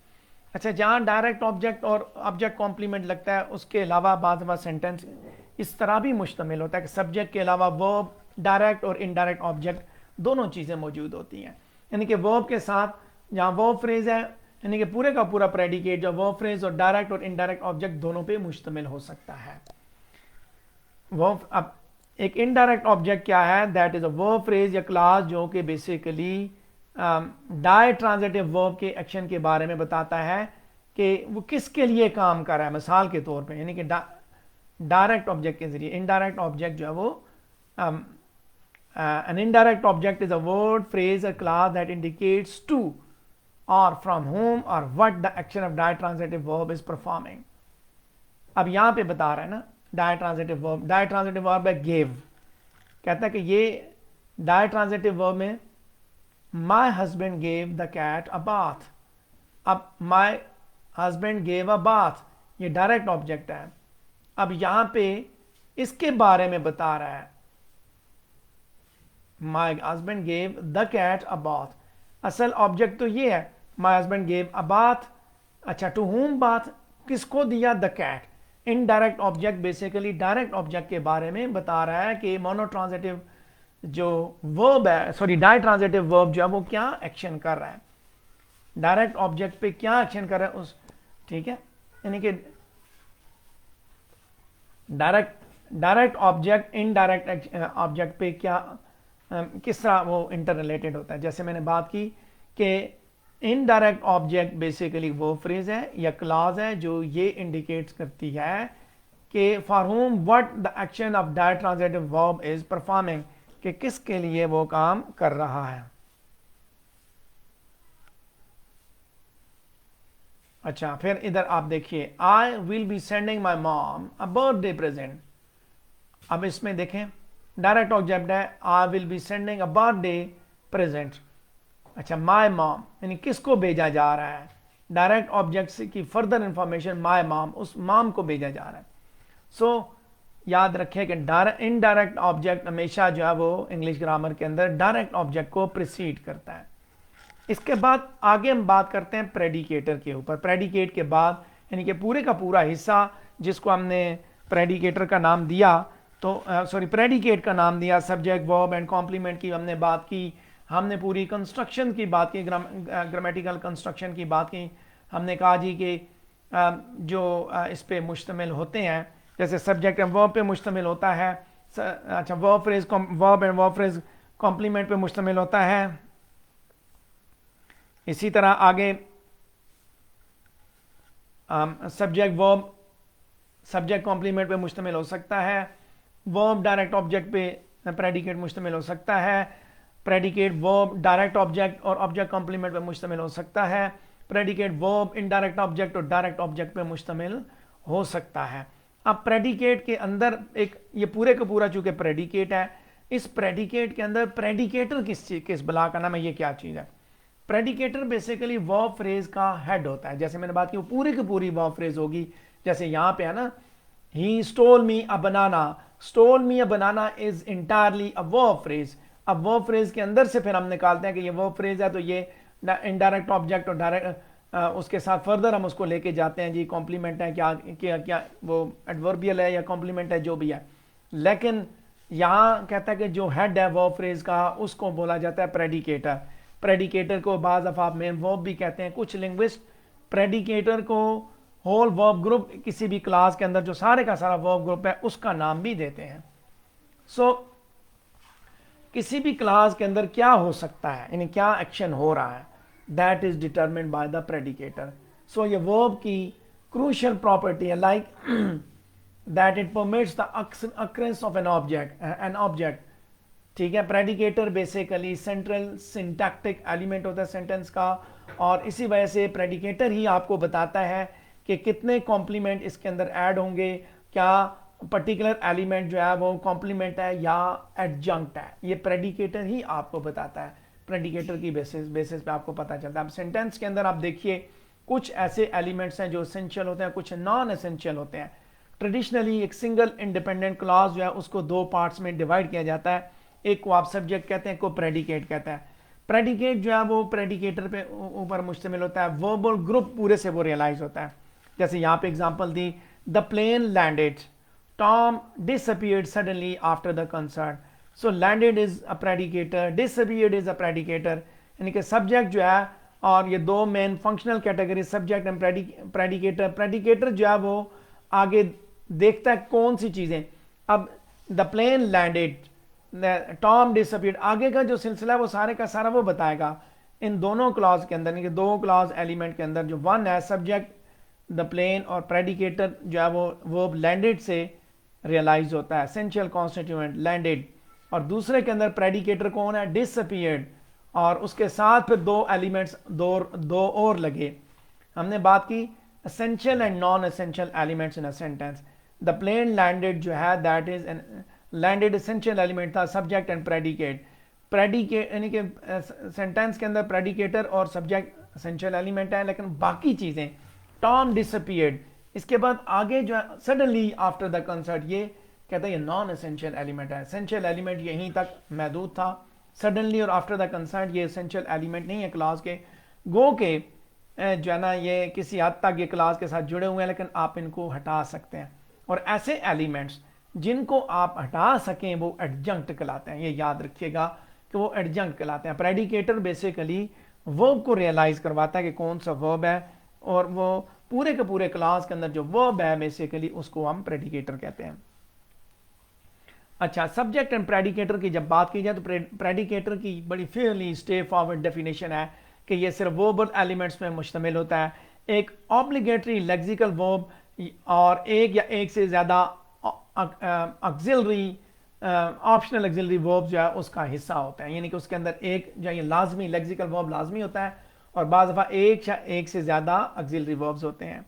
अच्छा, जहाँ डायरेक्ट ऑब्जेक्ट और ऑब्जेक्ट कॉम्प्लीमेंट लगता है उसके अलावा बाद सेंटेंस इस तरह भी मुश्तमिल होता है कि सब्जेक्ट के अलावा वर्ब, डायरेक्ट और इनडायरेक्ट ऑब्जेक्ट दोनों चीज़ें मौजूद होती हैं। यानी कि वर्ब के साथ जहाँ वर्ब फ्रेज है यानी कि पूरे का पूरा प्रेडिकेट जो वर्ब फ्रेज और डायरेक्ट और इनडायरेक्ट ऑब्जेक्ट दोनों पे मुश्तमिल हो सकता है। वर्ब, अब एक इनडायरेक्ट ऑब्जेक्ट क्या है? That is a verb phrase या क्लास जो कि बेसिकली डाई ट्रांजिटिव वर्ब के एक्शन के बारे में बताता है कि वो किसके लिए काम कर रहा है। मिसाल के तौर पे यानी कि डायरेक्ट ऑब्जेक्ट के जरिए इनडायरेक्ट ऑब्जेक्ट जो है वो an indirect object is a word, phrase or class that indicates to or from whom or what the action of ditransitive verb is performing। अब यहां पे बता रहा है ना ditransitive verb है gave, कहता है कि ये ditransitive verb में my husband gave the cat a bath। अब my husband gave a bath ये डायरेक्ट ऑब्जेक्ट है। अब यहां पे इसके बारे में बता रहा है My husband gave the cat a bath। असल ऑब्जेक्ट तो ये है My husband gave a bath। अच्छा, to whom bath, किसको दिया? the cat। Indirect object basically direct object के बारे में बता रहा है कि मोनोट्रांजिटिव जो वर्ब है, सॉरी डाइट्रांजिटिव वर्ब जो है वो क्या एक्शन कर रहा है, डायरेक्ट ऑब्जेक्ट पे क्या एक्शन कर रहा है उस, ठीक है। यानी कि डायरेक्ट ऑब्जेक्ट इनडायरेक्ट ऑब्जेक्ट पे क्या किस तरह वो इंटर रिलेटेड होता है। जैसे मैंने बात की कि इनडायरेक्ट ऑब्जेक्ट बेसिकली वो फ्रेज है या क्लॉज है जो ये इंडिकेट्स करती है कि for whom what the action of ditransitive verb is performing, कि किसके लिए वो काम कर रहा है। अच्छा, फिर इधर आप देखिए I will be sending my mom a birthday present. अब इसमें देखें डायरेक्ट ऑब्जेक्ट है I will be sending a birthday present. अच्छा, माई मॉम यानी किसको भेजा जा रहा है, डायरेक्ट ऑब्जेक्ट की फर्दर इंफॉर्मेशन माई मॉम, उस मॉम को भेजा जा रहा है। सो याद रखें कि इनडायरेक्ट ऑब्जेक्ट हमेशा जो है वो इंग्लिश ग्रामर के अंदर डायरेक्ट ऑब्जेक्ट को प्रिसीड करता है। इसके बाद आगे हम बात करते हैं प्रेडिकेटर के ऊपर। प्रेडिकेट के बाद यानी कि पूरे का पूरा हिस्सा जिसको हमने प्रेडिकेटर का नाम दिया, तो सॉरी प्रेडिकेट का नाम दिया, सब्जेक्ट वर्ब एंड कॉम्प्लीमेंट की हमने बात की, हमने पूरी कंस्ट्रक्शन की बात की, ग्रामेटिकल कंस्ट्रक्शन की बात की। हमने कहा जी कि जो इस पे मुश्तमिल होते हैं, जैसे सब्जेक्ट एंड वर्ब पे मुश्तमिल होता है, अच्छा verb phrase verb and verb phrase complement पे मुश्तमिल होता है। इसी तरह आगे सब्जेक्ट वर्ब सब्जेक्ट कॉम्प्लीमेंट पे मुश्तमिल हो सकता है, वर्ब डायरेक्ट ऑब्जेक्ट पे प्रेडिकेट मुश्तमिल हो सकता है, प्रेडिकेट वर्ब डायरेक्ट ऑब्जेक्ट और ऑब्जेक्ट कॉम्प्लीमेंट पे मुश्तमिल हो सकता है, प्रेडिकेट वर्ब इनडायरेक्ट ऑब्जेक्ट और डायरेक्ट ऑब्जेक्ट पे मुश्तमिल हो सकता है। अब प्रेडिकेट के अंदर एक ये पूरे का पूरा चूंकि प्रेडिकेट है, इस प्रेडिकेट के अंदर प्रेडिकेटर किस बला का नाम है, ये क्या चीज़ है? प्रेडिकेटर बेसिकली वर्ब फ्रेज का हेड होता है। जैसे मैंने बात की वो पूरी की पूरी वर्ब फ्रेज होगी। जैसे यहाँ पे है ना, he stole me a banana, stole me a banana is entirely a verb phrase. अब वर्ब फ्रेज के अंदर से फिर हम निकालते हैं कि ये वर्ब फ्रेज है तो ये इनडायरेक्ट ऑब्जेक्ट और डायरेक्ट उसके साथ फर्दर हम उसको लेके जाते हैं जी कॉम्प्लीमेंट है क्या वो एडवर्बियल है या कॉम्प्लीमेंट है जो भी है। लेकिन यहाँ कहता है कि जो हेड है वर्ब फ्रेज का उसको बोला जाता है प्रेडिकेटर। प्रेडिकेटर को बाज़ दफ़ा मेन वर्ब भी कहते हैं। कुछ लिंग्विस्ट प्रेडिकेटर को होल वर्ब ग्रुप किसी भी क्लास के अंदर जो सारे का सारा वर्ब ग्रुप है उसका नाम भी देते हैं। सो किसी भी क्लास के अंदर क्या हो सकता है, यानी क्या एक्शन हो रहा है, that is determined by the predicator. So ये वर्ब की क्रूशियल प्रॉपर्टी है like that it permits the occurrence of an object ठीक है। Predicator basically central syntactic element होता है सेंटेंस का, और इसी वजह से प्रेडिकेटर ही आपको बताता है कि कितने कॉम्प्लीमेंट इसके अंदर ऐड होंगे, क्या पर्टिकुलर एलिमेंट जो है वो कॉम्प्लीमेंट है या एडजंक्ट है, ये प्रेडिकेटर ही आपको बताता है। प्रेडिकेटर की बेसिस पे आपको पता चलता है। अब सेंटेंस के अंदर आप देखिए कुछ ऐसे एलिमेंट्स हैं जो एसेंशियल होते हैं, कुछ नॉन एसेंशियल होते हैं। ट्रेडिशनली एक सिंगल इंडिपेंडेंट क्लॉज जो है उसको दो पार्ट्स में डिवाइड किया जाता है, एक को आप सब्जेक्ट कहते हैं, एक को प्रेडिकेट कहते हैं। प्रेडिकेट जो है वो प्रेडिकेटर पे ऊपर मुश्तमिल होता है, वर्बल ग्रुप पूरे से वो रियलाइज होता है। जैसे यहाँ पे एग्जांपल दी, the plane landed, Tom disappeared suddenly after the concert. So landed is a predicator, disappeared is a predicator, यानी कि सब्जेक्ट जो है, और ये दो main functional category subject and predicator. Predicator जो है वो आगे देखता है कौन सी चीजें। अब the plane landed, Tom disappeared, आगे का जो सिलसिला है वो सारे का सारा वो बताएगा इन दोनों क्लॉज के अंदर, कि दो क्लॉज एलिमेंट के अंदर जो वन है सब्जेक्ट द प्लेन, और प्रेडिकेटर जो है वो वर्ब लैंडेड से रियलाइज होता है, एसेंशियल कॉन्स्टिट्यूएंट लैंडेड। और दूसरे के अंदर प्रेडिकेटर कौन है, डिसअपीयर्ड, और उसके साथ फिर दो एलिमेंट्स दो और लगे। हमने बात की essential and non essential elements in a sentence. The plane landed जो है that is an landed essential element था, सब्जेक्ट एंड प्रेडिकेट। प्रेडिकेट यानी कि सेंटेंस के अंदर प्रेडिकेटर और सब्जेक्ट एसेंशियल एलिमेंट है, लेकिन बाकी चीजें, टॉम डिसअपीयर्ड, इसके बाद आगे जो है सडनली आफ्टर द कंसर्ट, ये कहता है ये नॉन एसेंशियल एलिमेंट है। एसेंशियल एलिमेंट यहीं तक महदूद था, सडनली और आफ्टर द कंसर्ट ये एसेंशियल एलिमेंट नहीं है क्लास के। गो के जो है ना ये किसी हद तक ये क्लास के साथ जुड़े हुए हैं, लेकिन आप इनको हटा सकते हैं। और ऐसे एलिमेंट्स जिनको आप हटा सकें वो एडजंक्ट कहलाते हैं, ये याद रखिएगा कि वो एडजंक्ट कहलाते हैं। प्रेडिकेटर बेसिकली वर्ब को रियलाइज करवाता है कि कौन सा वर्ब है, और वो पूरे के पूरे क्लास के अंदर जो वर्ब है बेसिकली उसको हम प्रेडिकेटर कहते हैं। अच्छा, सब्जेक्ट एंड प्रेडिकेटर की जब बात की जाए तो प्रेडिकेटर की बड़ी फेयरली स्ट्रेट फॉरवर्ड डेफिनेशन है कि ये सिर्फ वर्बल एलिमेंट्स में मुश्तमिल होता है। एक ऑब्लिगेटरी लेक्सिकल वर्ब और एक या एक से ज्यादा ऑक्सिलरी ऑप्शनल ऑक्सिलरी वर्ब जो है उसका हिस्सा होता है, यानी कि उसके अंदर एक जो ये लाजमी लेक्सिकल वर्ब लाजमी होता है, और बाज़ दफ़ा एक या एक से ज़्यादा ऑक्सिलरी वर्ब्स होते हैं।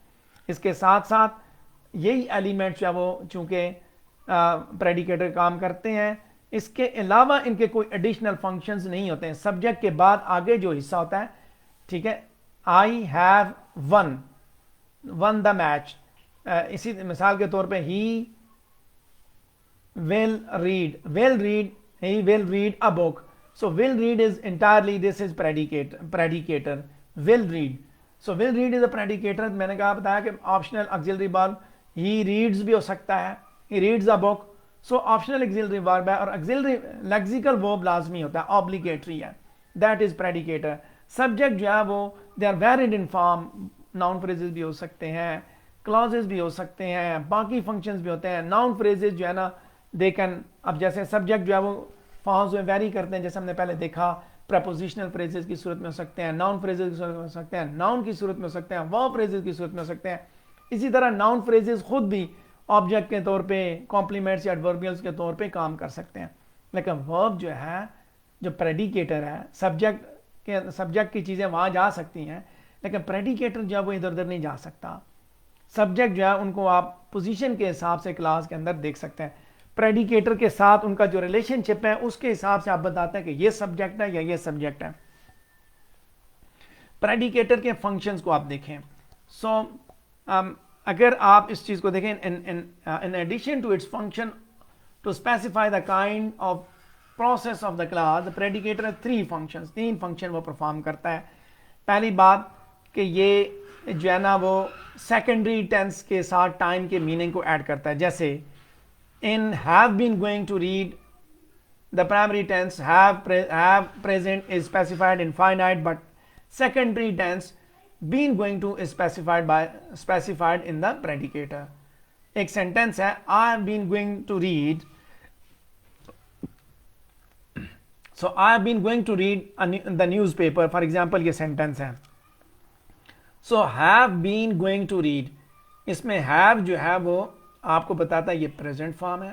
इसके साथ साथ यही एलिमेंट जो है वो चूँकि प्रेडिकेटर काम करते हैं, इसके अलावा इनके कोई एडिशनल फंक्शंस नहीं होते हैं। सब्जेक्ट के बाद आगे जो हिस्सा होता है, ठीक है, I have one the match, इसी मिसाल के तौर पे he will read he will read a book. So will read is entirely, this is predicator will read. So will read is a predicator. मैंने कहा बताया कि optional auxiliary verb he reads भी हो सकता है, he reads a book. So optional auxiliary verb है, और ऑक्सिलरी लेक्सिकल वर्ब लाजमी होता है, ऑब्लिगेटरी है, that is predicator. सब्जेक्ट जो है वो they are varied in form, noun phrases भी हो सकते हैं, क्लॉजेस भी हो सकते हैं, बाकी फंक्शंस भी होते हैं। नाउन फ्रेजेस जो है ना दे कैन, अब जैसे सब्जेक्ट जो है वो फॉर्म्स में वेरी करते हैं, जैसे हमने पहले देखा, प्रपोजिशनल फ्रेजेस की सूरत में हो सकते हैं, नाउन फ्रेजेस की सूरत में हो सकते हैं, नाउन की सूरत में हो सकते हैं, वर्ब फ्रेजेस की सूरत में हो सकते हैं। इसी तरह नाउन फ्रेजेस खुद भी ऑब्जेक्ट के तौर पे, कॉम्प्लीमेंट्स या एडवर्बियल्स के तौर पे काम कर सकते हैं। लेकिन वर्ब जो है, जो प्रेडिकेटर है, सब्जेक्ट की चीज़ें वहाँ जा सकती हैं, लेकिन प्रेडिकेटर जो है वो इधर उधर नहीं जा सकता। सब्जेक्ट जो है उनको आप पोजीशन के हिसाब से क्लास के अंदर देख सकते हैं। प्रेडिकेटर के साथ उनका जो रिलेशनशिप है उसके हिसाब से आप बताते हैं कि ये सब्जेक्ट है या ये सब्जेक्ट है। प्रेडिकेटर के फंक्शंस को आप देखें। सो अगर आप इस चीज को देखें, in addition to its function to specify the kind of process of the class, the predicator है तीन फंक्शन वो परफॉर्म करता है। पहली बात कि ये जो है ना वो सेकेंडरी टेंस के साथ टाइम के मीनिंग को ऐड करता है। जैसे in have been going to read, the primary tense have present is specified in finite, but secondary tense been going to is specified in the predicator. एक sentence है I have been going to read, so I have been going to read the newspaper, for example ये sentence है। so have been going to read, इसमें have जो है वो आपको बताता है ये प्रेजेंट फॉर्म है,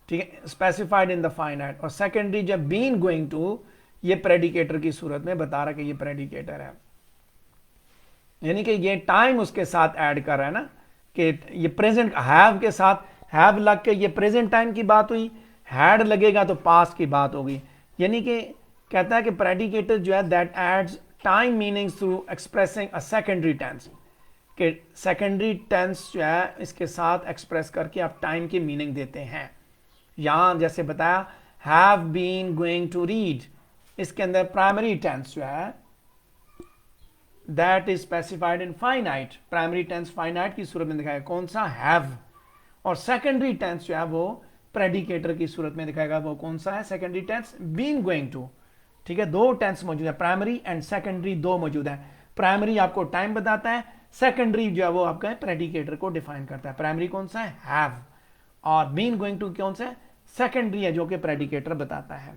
ठीक है, स्पेसिफाइड इन द फाइनाइट। और सेकेंडरी जब बीन गोइंग टू, ये प्रेडिकेटर की सूरत में बता रहा है कि ये प्रेडिकेटर है, यानी कि ये टाइम उसके साथ ऐड कर रहा है ना, कि ये प्रेजेंट हैव के साथ हैव लग के ये प्रेजेंट टाइम की बात हुई, हैड लगेगा तो पास्ट की बात होगी। यानी कि कहता है कि प्रेडिकेटर जो है that adds time meanings through expressing a secondary tense, कि सेकेंडरी टेंस जो है इसके साथ एक्सप्रेस करके आप टाइम की मीनिंग देते हैं। यहां जैसे बताया have been going to read, इसके अंदर प्राइमरी टेंस जो है that is specified in finite, primary tense finite की सूरत में दिखाएगा कौन सा, हैव। और सेकेंडरी टेंस जो है वो प्रेडिकेटर की सूरत में दिखाएगा, वो कौन सा है, secondary tense been going to. ठीक है, दो टेंस मौजूद है, प्राइमरी एंड सेकेंडरी दो मौजूद है। प्राइमरी आपको टाइम बताता है, सेकेंडरी जो है वो आपका प्रेडिकेटर को डिफाइन करता है। प्राइमरी कौन सा है, हैव, और बीन गोइंग टू कौन सा है, सेकेंडरी है, जो कि प्रेडिकेटर बताता है।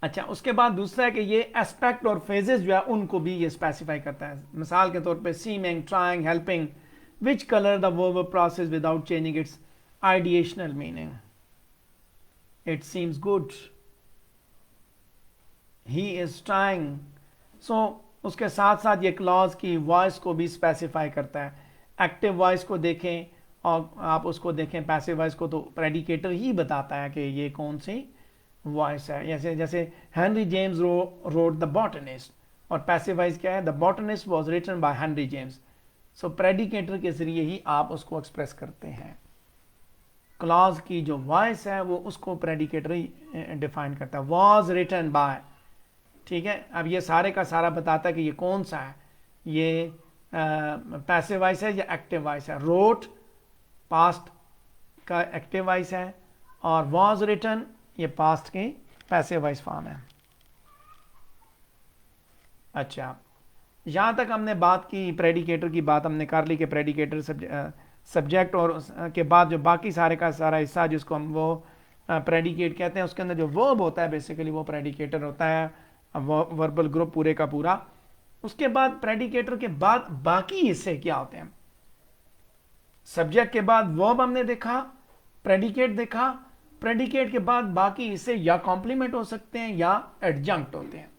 अच्छा, उसके बाद दूसरा है कि ये एस्पेक्ट और फेजेस जो है उनको भी ये स्पेसिफाई करता है। मिसाल के तौर पे seeming, trying, helping, which colour the verb process without changing its ideational meaning, it seems good, he is trying. So उसके साथ साथ ये क्लॉज की वॉइस को भी स्पेसिफाई करता है। एक्टिव वॉइस को देखें और आप उसको देखें पैसिव वॉइस को, तो प्रेडिकेटर ही बताता है कि ये कौन सी वॉइस है। जैसे जैसे Henry James wrote the botanist, और पैसिव वॉइस क्या है, the botanist was written by Henry James. So predicator के जरिए ही आप उसको एक्सप्रेस करते हैं। क्लॉज की जो वॉइस है वो उसको प्रेडिकेटर ही डिफाइन करता है, वाज रिटन बाय। ठीक है, अब ये सारे का सारा बताता है कि ये कौन सा है, ये पैसिव वॉइस है या एक्टिव वॉइस है। रोट पास्ट का एक्टिव वॉइस है, और वाज रिटन ये पास्ट की पैसिव वॉइस फॉर्म है। अच्छा, यहां तक हमने बात की, प्रेडिकेटर की बात हमने कर ली कि प्रेडिकेटर सब्जेक्ट और के बाद जो बाकी सारे का सारा हिस्सा जिसको हम वो प्रेडिकेट कहते हैं, उसके अंदर जो वर्ब होता है बेसिकली वो प्रेडिकेटर होता है, वर्बल ग्रुप पूरे का पूरा। उसके बाद प्रेडिकेटर के बाद बाकी हिस्से क्या होते हैं, सब्जेक्ट के बाद वर्ब हमने देखा, प्रेडिकेट देखा, प्रेडिकेट के बाद बाकी हिस्से या कॉम्प्लीमेंट हो सकते हैं या एडजंक्ट होते हैं।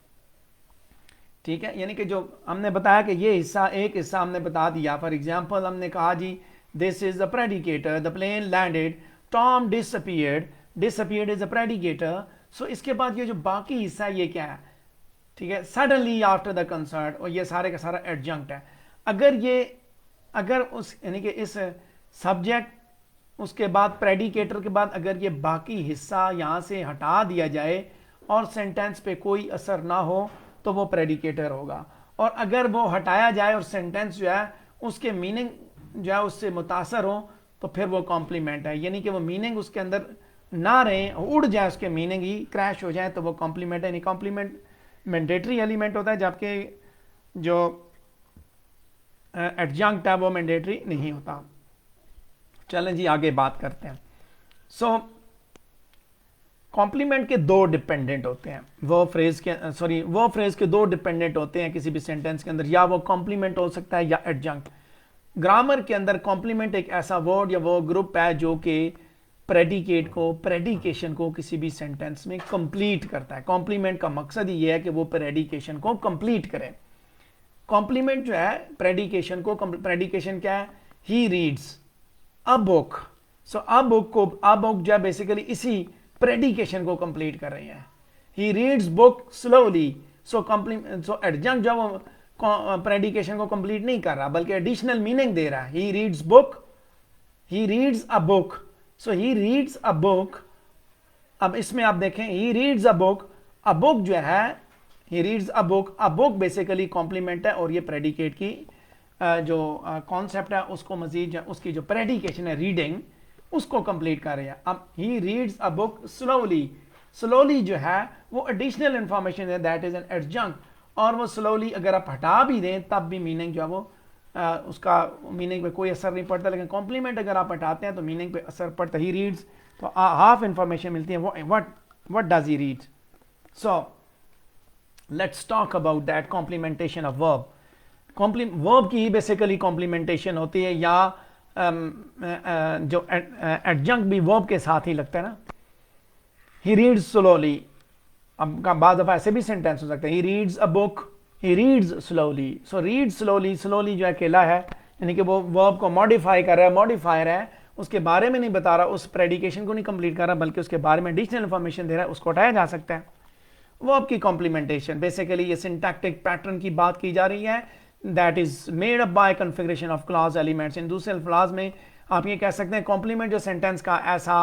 ठीक है, यानी कि जो हमने बताया कि ये हिस्सा, एक हिस्सा हमने बता दिया। फॉर एग्जांपल हमने कहा जी this is the predicator, the plane landed, Tom disappeared, disappeared is a predicator. So इसके बाद ये जो बाकी हिस्सा है ये क्या है, ठीक है, सडनली आफ्टर द कंसर्ट, और ये सारे का सारा एडजंक्ट है। अगर उस यानी कि इस सब्जेक्ट उसके बाद प्रेडिकेटर के बाद अगर ये बाकी हिस्सा यहां से हटा दिया जाए और सेंटेंस पे कोई असर ना हो तो वो प्रेडिकेटर होगा, और अगर वो हटाया जाए और सेंटेंस जो है उसके मीनिंग जो है उससे मुतासर हो तो फिर वो कॉम्प्लीमेंट है। यानी कि वो मीनिंग उसके अंदर ना रहे, उड़ जाए, उसके मीनिंग ही क्रैश हो जाए तो वो कॉम्प्लीमेंट है। नहीं, कॉम्प्लीमेंट मैंडेटरी एलिमेंट होता है, जबकि जो एडजंक्ट है वो मैंडेटरी नहीं होता। चलें जी आगे बात करते हैं। सो कॉम्प्लीमेंट के दो डिपेंडेंट होते हैं, वो फ्रेज के दो डिपेंडेंट होते हैं किसी भी सेंटेंस के अंदर, या वो कॉम्प्लीमेंट हो सकता है या एडजंक्ट। ग्रामर के अंदर कॉम्प्लीमेंट एक ऐसा वर्ड या वो ग्रुप है जो कि प्रेडिकेट को, प्रेडिकेशन को किसी भी सेंटेंस में कंप्लीट करता है। कॉम्प्लीमेंट का मकसद ही ये है कि वो प्रेडिकेशन को कंप्लीट करे। कॉम्प्लीमेंट जो है प्रेडिकेशन को, प्रेडिकेशन क्या है, he reads a book. So a book जो है बेसिकली इसी प्रेडिकेशन को कंप्लीट कर रही है। He reads book slowly. So adjunct जो वो प्रेडिकेशन को कंप्लीट नहीं कर रहा बल्कि एडिशनल मीनिंग दे रहा है। He reads book, he reads a book. So he reads a book. अब इसमें आप देखें, he reads a book, a book जो है he reads a book, a book basically complement है, और ये प्रेडिकेट की जो कॉन्सेप्ट है उसको मजीद उसकी जो प्रेडिकेशन है रीडिंग उसको कंप्लीट कर रहे हैं। अब ही reads a book slowly, slowly जो है वो एडिशनल इंफॉर्मेशन है, दैट इज एन एडजंक्ट, और वो स्लोली अगर आप हटा भी दें तब भी मीनिंग जो है वो उसका मीनिंग पे कोई असर नहीं पड़ता, लेकिन कॉम्प्लीमेंट अगर आप हटाते हैं तो मीनिंग पे असर पड़ता। ही रीड्स तो हाफ इंफॉर्मेशन मिलती है, what does he read. So let's talk about that complementation of verb. Verb की ही बेसिकली कॉम्प्लीमेंटेशन होती है, या जो एडजंक्ट भी वर्ब के साथ ही लगता है ना। ही रीड्स स्लोली, अब बाद दफा ऐसे भी सेंटेंस हो सकते हैं, ही reads a book, he reads slowly. So read slowly, slowly जो है अकेला है, यानी कि वो वर्ब को मॉडिफाई कर रहा है, मॉडिफायर है, उसके बारे में नहीं बता रहा, उस प्रेडिकेशन को नहीं कंप्लीट कर रहा, बल्कि उसके बारे में एडिशनल इंफॉर्मेशन दे रहा है, उसको हटाया जा सकता है। वर्ब की कॉम्प्लीमेंटेशन, बेसिकली ये सिंटैक्टिक पैटर्न की बात की जा रही है, that is made up by configuration of clause elements. इन दूसरे अल्फाज में आप ये कह सकते हैं कॉम्प्लीमेंट जो सेंटेंस का ऐसा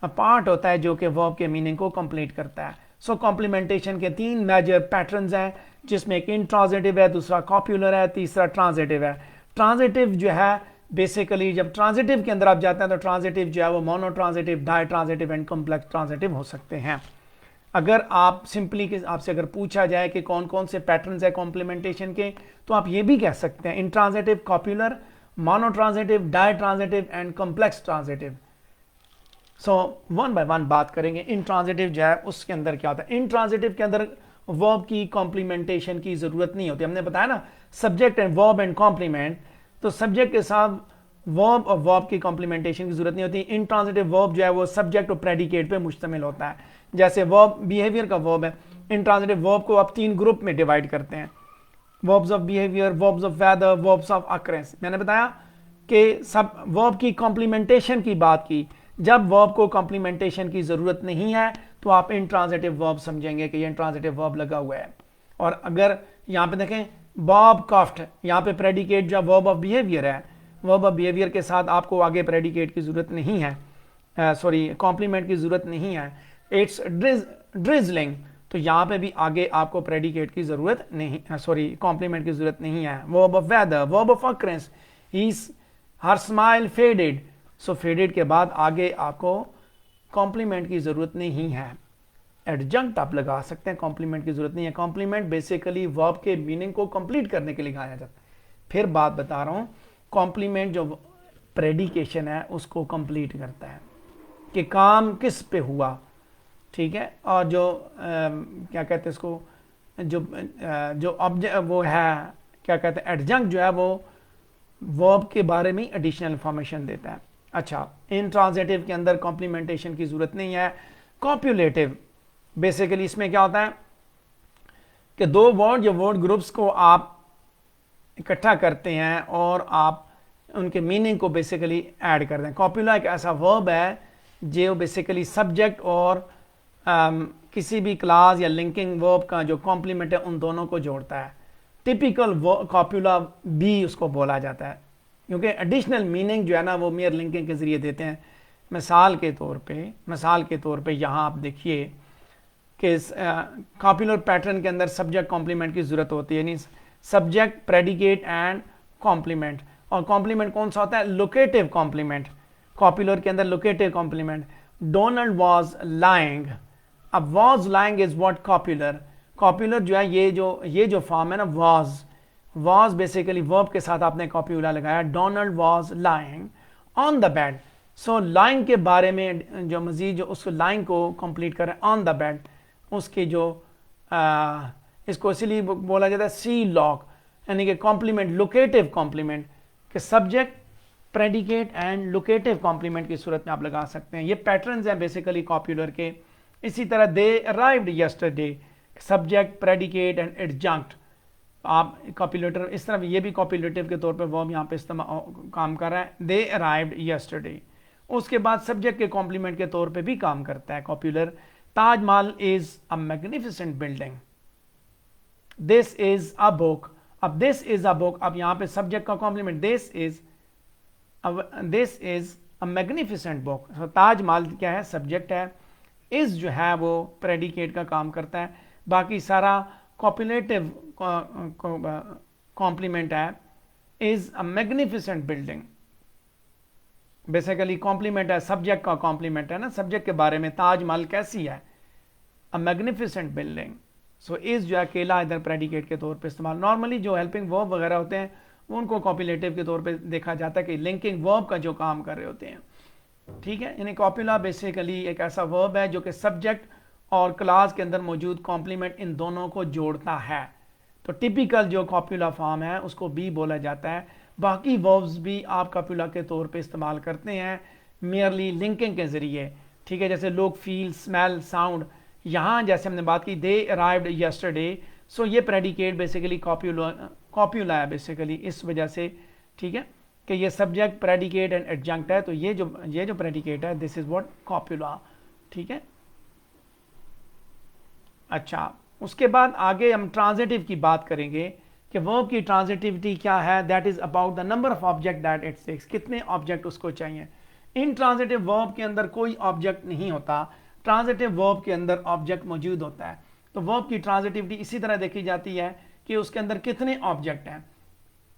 पार्ट होता है जो कि वर्ब के मीनिंग को कंप्लीट करता है। सो कॉम्प्लीमेंटेशन के 3 मेजर पैटर्न्स हैं, जिसमें एक इंट्रांजिटिव है, दूसरा कॉप्यूलर है, तीसरा ट्रांजिटिव है। ट्रांजिटिव जो है बेसिकली जब ट्रांजिटिव के अंदर आप जाते हैं तो ट्रांजिटिव जो है वो monotransitive, ditransitive and complex transitive हो सकते हैं। अगर आप सिंपली आपसे अगर पूछा जाए कि कौन कौन से पैटर्न्स है कॉम्प्लीमेंटेशन के, तो आप ये भी कह सकते हैं intransitive, copular, monotransitive, ditransitive and complex transitive. So one by one बात करेंगे। इंट्रांजिटिव जो है उसके अंदर क्या होता है। इंट्रांजिटिव के अंदर वर्ब की कॉम्प्लीमेंटेशन की जरूरत नहीं होती। हमने बताया ना subject and verb and complement, तो सब्जेक्ट के साथ वर्ब और वर्ब की कॉम्प्लीमेंटेशन की जरूरत नहीं होती। इंट्रांजिटिव वर्ब जो है वो सब्जेक्ट और प्रेडिकेट पे मुश्तमिल होता है। जैसे वर्ब बिहेवियर का वर्ब है, इंट्रांजिटिव वर्ब को आप 3 ग्रुप में डिवाइड करते हैं, verbs of behaviour, verbs of weather, verbs of occurrence. मैंने बताया कि सब वर्ब की कॉम्प्लीमेंटेशन की बात की, जब वर्ब को कॉम्प्लीमेंटेशन की जरूरत नहीं है तो आप इंट्रांजिटिव वर्ब समझेंगे कि ये इंट्रांजिटिव वर्ब लगा हुआ है। और अगर यहाँ पे देखें बॉब कॉफ्ट, यहाँ पे प्रेडिकेट जो वर्ब ऑफ बिहेवियर है, वर्ब ऑफ बिहेवियर के साथ आपको आगे प्रेडिकेट की जरूरत नहीं है, सॉरी कॉम्प्लीमेंट की जरूरत नहीं है। इट्स ड्रिजलिंग, तो यहाँ पे भी आगे आपको प्रेडिकेट की जरूरत नहीं, सॉरी कॉम्प्लीमेंट की जरूरत नहीं है। Verb of weather, verb of occurrence, her smile faded, so faded के बाद आगे आपको कॉम्प्लीमेंट की जरूरत नहीं है। एडजंक्ट आप लगा सकते हैं, कॉम्प्लीमेंट की जरूरत नहीं है। कॉम्प्लीमेंट बेसिकली वर्ब के मीनिंग को कंप्लीट करने के लिए लगाया जाता है। फिर बात बता रहा हूं, कॉम्प्लीमेंट जो प्रेडिकेशन है उसको कंप्लीट करता है कि काम किस पे हुआ, ठीक है। और जो क्या कहते हैं इसको, जो ऑब्जेक्ट वो है, क्या कहते हैं एडजंक्ट जो है वो वर्ब के बारे में एडिशनल इंफॉर्मेशन देता है। अच्छा, इंट्रांजिटिव के अंदर कॉम्प्लीमेंटेशन की जरूरत नहीं है। कॉप्यूलेटिव बेसिकली इसमें क्या होता है कि 2 वर्ड या वर्ड ग्रुप्स को आप इकट्ठा करते हैं और आप उनके मीनिंग को बेसिकली ऐड कर दें। कॉप्यूला एक ऐसा वर्ब है जो बेसिकली सब्जेक्ट और किसी भी क्लास या लिंकिंग वर्ब का जो कॉम्प्लीमेंट है उन दोनों को जोड़ता है। टिपिकल कॉप्यूला भी उसको बोला जाता है, क्योंकि एडिशनल मीनिंग जो है ना वो मेयर लिंकिंग के जरिए देते हैं। मिसाल के तौर पे यहाँ आप देखिए कि कॉप्यूलर पैटर्न के अंदर सब्जेक्ट कॉम्प्लीमेंट की जरूरत होती है, यानी सब्जेक्ट प्रेडिकेट एंड कॉम्प्लीमेंट। और कॉम्प्लीमेंट कौन सा होता है, लोकेटिव कॉम्प्लीमेंट। कॉप्यूलर के अंदर locative complement, Donald was lying. अब was lying is what copular. Copular जो है ये जो फॉर्म है ना वाज बेसिकली वर्ब के साथ आपने कॉप्यूला लगाया। Donald was lying on the bed. So lying के बारे में जो मजीद जो उस लाइंग को कंप्लीट करें, ऑन द बेड, उसके जो इसको इसलिए बोला जाता है सी लॉक, यानी कि कॉम्प्लीमेंट, लोकेटिव कॉम्प्लीमेंट के subject predicate and locative complement की सूरत में आप लगा सकते हैं। ये पैटर्न्स हैं बेसिकली कॉप्यूलर के। इसी तरह they arrived yesterday, subject predicate and adjunct. आप कॉप्यूलेटर इस तरह ये भी कॉप्यूलेटिव के तौर पर वर्ब यहाँ पे इस्तेमाल काम कर रहा है, दे अराइव्ड यस्टरडे। उसके बाद सब्जेक्ट के कॉम्प्लीमेंट के तौर पे भी काम करता है copular. Taj Mahal is a magnificent building, this is a book. अब दिस इज अ बुक, अब यहाँ पे सब्जेक्ट का complement, this is a magnificent book. Taj Mahal क्या है, सब्जेक्ट है, इज जो है वो प्रेडिकेट का काम करता है। बाकी सारा कॉप्यूलेटिव कॉम्प्लीमेंट है, is a magnificent building. Basically complement है, सब्जेक्ट का कॉम्प्लीमेंट है ना, सब्जेक्ट के बारे में, ताजमहल कैसी है, अ मैग्निफिसेंट बिल्डिंग। सो इज जो है अकेला इधर प्रेडिकेट के तौर पे इस्तेमाल। नॉर्मली जो हेल्पिंग वर्ब वगैरह होते हैं उनको कॉप्यूलेटिव के तौर पे देखा जाता है कि लिंकिंग वर्ब का जो काम कर रहे होते हैं, ठीक है। यानी कॉप्यूला बेसिकली एक ऐसा वर्ब है जो कि सब्जेक्ट और क्लास के अंदर मौजूद कॉम्प्लीमेंट इन दोनों को जोड़ता है। तो टिपिकल जो कॉप्यूला फॉर्म है उसको बी बोला जाता है। बाकी वर्ब्स भी आप कॉप्यूला के तौर पे इस्तेमाल करते हैं मेयरली लिंकिंग के ज़रिए, ठीक है। जैसे लोग फील, स्मेल, साउंड, यहाँ जैसे हमने बात की दे अराइव्ड यस्टरडे, सो ये प्रेडिकेट बेसिकली कॉप्यूला है बेसिकली इस वजह से, ठीक है, कि ये सब्जेक्ट, प्रेडिकेट एंड एडजंक्ट है, तो ये जो प्रेडिकेट है दिस इज व्हाट कॉप्यूला, ठीक है। अच्छा, उसके बाद आगे हम ट्रांजिटिव की बात करेंगे कि वर्ब की ट्रांजिटिविटी क्या है, that is about the number of object that it takes, कितने ऑब्जेक्ट उसको चाहिए। इन ट्रांजिटिव वर्ब के अंदर कोई ऑब्जेक्ट नहीं होता, ट्रांजिटिव वर्ब के अंदर ऑब्जेक्ट मौजूद होता है। तो वर्ब की ट्रांजिटिविटी इसी तरह देखी जाती है कि उसके अंदर कितने ऑब्जेक्ट हैं।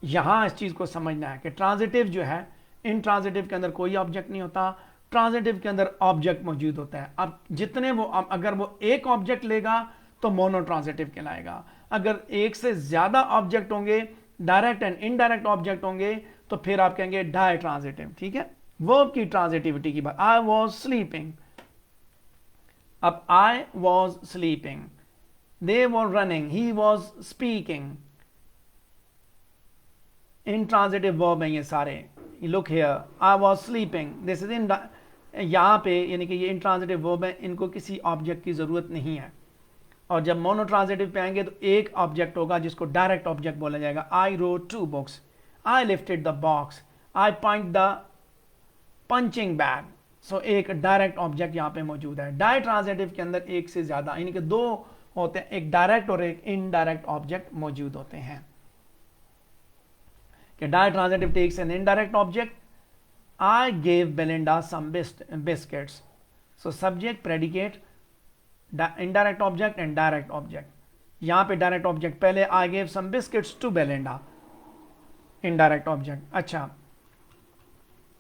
यहां इस चीज को समझना है कि ट्रांजिटिव जो है, इन ट्रांजिटिव के अंदर कोई ऑब्जेक्ट नहीं होता, ट्रांजिटिव के अंदर ऑब्जेक्ट मौजूद होता है। अब जितने वो, अगर वो एक ऑब्जेक्ट लेगा तो मोनो ट्रांजिटिव कहलाएगा, अगर एक से ज्यादा ऑब्जेक्ट होंगे, डायरेक्ट एंड इनडायरेक्ट ऑब्जेक्ट होंगे, तो फिर आप कहेंगे डाई ट्रांजिटिव, ठीक है। वर्ब की ट्रांजिटिविटी की बात, आई वॉज स्लीपिंग, अब I was sleeping, they were running, he was speaking, intransitive verb हैं ये सारे। Look here, I was sleeping, this is in, यहाँ पे यानी कि ये intransitive verb है, इनको किसी ऑब्जेक्ट की जरूरत नहीं है। और जब मोनोट्रांजिटिव पे आएंगे तो एक ऑब्जेक्ट होगा जिसको डायरेक्ट ऑब्जेक्ट बोला जाएगा। I wrote 2 books, I lifted the box, I point the punching bag, so एक डायरेक्ट ऑब्जेक्ट यहाँ पे मौजूद है। डाई ट्रांजिटिव के अंदर एक से ज्यादा यानी कि दो होते हैं, एक डायरेक्ट और एक इनडायरेक्ट ऑब्जेक्ट मौजूद होते हैं। Ditransitive takes an indirect object. I gave Belinda some biscuits. So subject, predicate, indirect object and direct object. यहाँ पे direct object पहले I gave some biscuits to Belinda. Indirect object. अच्छा,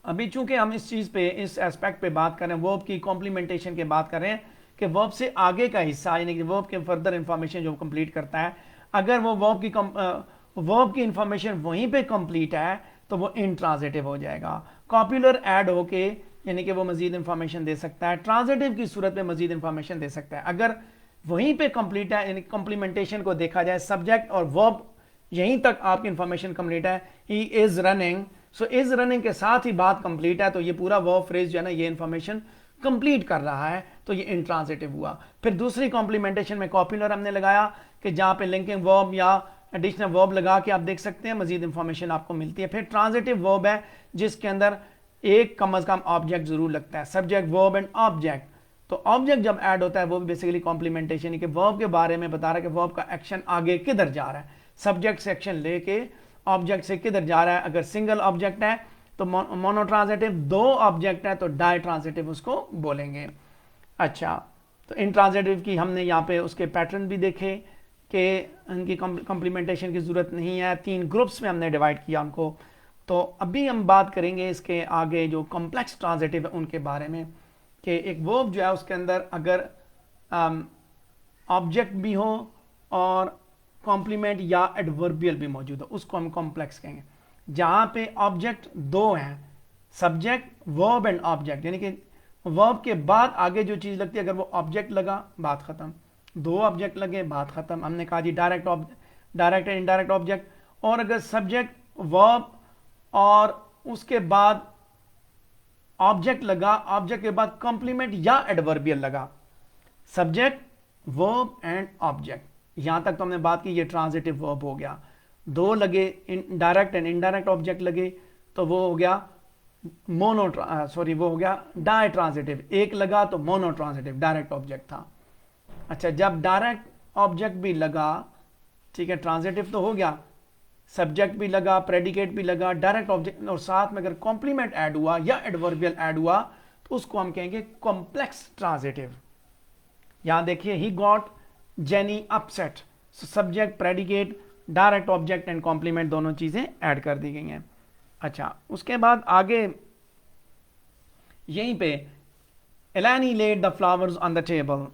अभी चूंकि हम इस चीज पे, इस एस्पेक्ट पे बात कर रहे हैं, verb की कॉम्प्लीमेंटेशन की बात कर रहे हैं कि verb से आगे का हिस्सा यानी कि verb के फर्दर इंफॉर्मेशन जो कंप्लीट करता है, अगर वो वर्ब की इंफॉर्मेशन वहीं पे कंप्लीट है तो वो इंट्रांजिटिव हो जाएगा। कॉप्यूलर ऐड होके यानी कि वो मजीद इंफॉर्मेशन दे सकता है, ट्रांजिटिव की सूरत में मजीद इंफॉर्मेशन दे सकता है। अगर वहीं पे कंप्लीट है यानी कॉम्प्लीमेंटेशन को देखा जाए, सब्जेक्ट और वर्ब यहीं तक आपकी इंफॉर्मेशन कंप्लीट है, he is running, so is running के साथ ही बात कंप्लीट है, तो ये पूरा वर्ब फ्रेज जो है ना ये इंफॉर्मेशन कंप्लीट कर रहा है, तो ये इंट्रांजिटिव हुआ। फिर दूसरी कॉम्प्लीमेंटेशन में कॉप्यूलर हमने लगाया कि जहां पे लिंकिंग वर्ब या एडिशनल वर्ब लगा के आप देख सकते हैं मजीद इंफॉर्मेशन आपको मिलती है। फिर ट्रांजिटिव वर्ब है जिसके अंदर एक कम अज कम ऑब्जेक्ट जरूर लगता है, सब्जेक्ट, वर्ब एंड ऑब्जेक्ट। तो ऑब्जेक्ट जब ऐड होता है वो भी बेसिकली कॉम्प्लीमेंटेशन के वर्ब के बारे में बता रहा है कि वर्ब का एक्शन आगे किधर जा रहा है, सब्जेक्ट से एक्शन लेके ऑब्जेक्ट से किधर जा रहा है। अगर सिंगल ऑब्जेक्ट है तो मोनोट्रांजिटिव, दो ऑब्जेक्ट है तो डाई ट्रांजिटिव उसको बोलेंगे। अच्छा, तो इंट्रांजिटिव की हमने यहाँ पे उसके पैटर्न भी देखे कि उनकी कॉम्प्लीमेंटेशन की जरूरत नहीं है, 3 ग्रुप्स में हमने डिवाइड किया उनको। तो अभी हम बात करेंगे इसके आगे जो कॉम्प्लेक्स ट्रांजिटिव है उनके बारे में, कि एक वर्ब जो है उसके अंदर अगर ऑब्जेक्ट भी हो और कॉम्प्लीमेंट या एडवर्बियल भी मौजूद हो, उसको हम कॉम्प्लेक्स कहेंगे। जहां पे ऑब्जेक्ट 2 हैं, सब्जेक्ट, वर्ब एंड ऑब्जेक्ट, यानी कि वर्ब के बाद आगे जो चीज लगती है, अगर वो ऑब्जेक्ट लगा बात खत्म, 2 ऑब्जेक्ट लगे बात खत्म। हमने कहा जी डायरेक्ट एंड इनडायरेक्ट ऑब्जेक्ट, और अगर सब्जेक्ट, वर्ब और उसके बाद ऑब्जेक्ट लगा, ऑब्जेक्ट के बाद कॉम्प्लीमेंट या एडवर्बियल लगा, सब्जेक्ट, वर्ब एंड ऑब्जेक्ट, यहां तक तो हमने बात की, ये ट्रांजिटिव वर्ब हो गया। 2 लगे, डायरेक्ट एंड इनडायरेक्ट ऑब्जेक्ट लगे, तो वो हो गया वो हो गया डाई ट्रांजिटिव। एक लगा तो मोनो ट्रांजिटिव, डायरेक्ट ऑब्जेक्ट था। अच्छा, जब डायरेक्ट ऑब्जेक्ट भी लगा, ठीक है, ट्रांजिटिव तो हो गया, सब्जेक्ट भी लगा, प्रेडिकेट भी लगा, डायरेक्ट ऑब्जेक्ट, और साथ में अगर कॉम्प्लीमेंट ऐड हुआ या एडवर्बियल ऐड हुआ तो उसको हम कहेंगे कॉम्प्लेक्स ट्रांजिटिव। यहां देखिए, he got Jenny upset, subject, predicate, direct object and complement दोनों चीजें ऐड कर दी गई हैं। अच्छा, उसके बाद आगे यहीं पे Elaine laid the flowers on the table,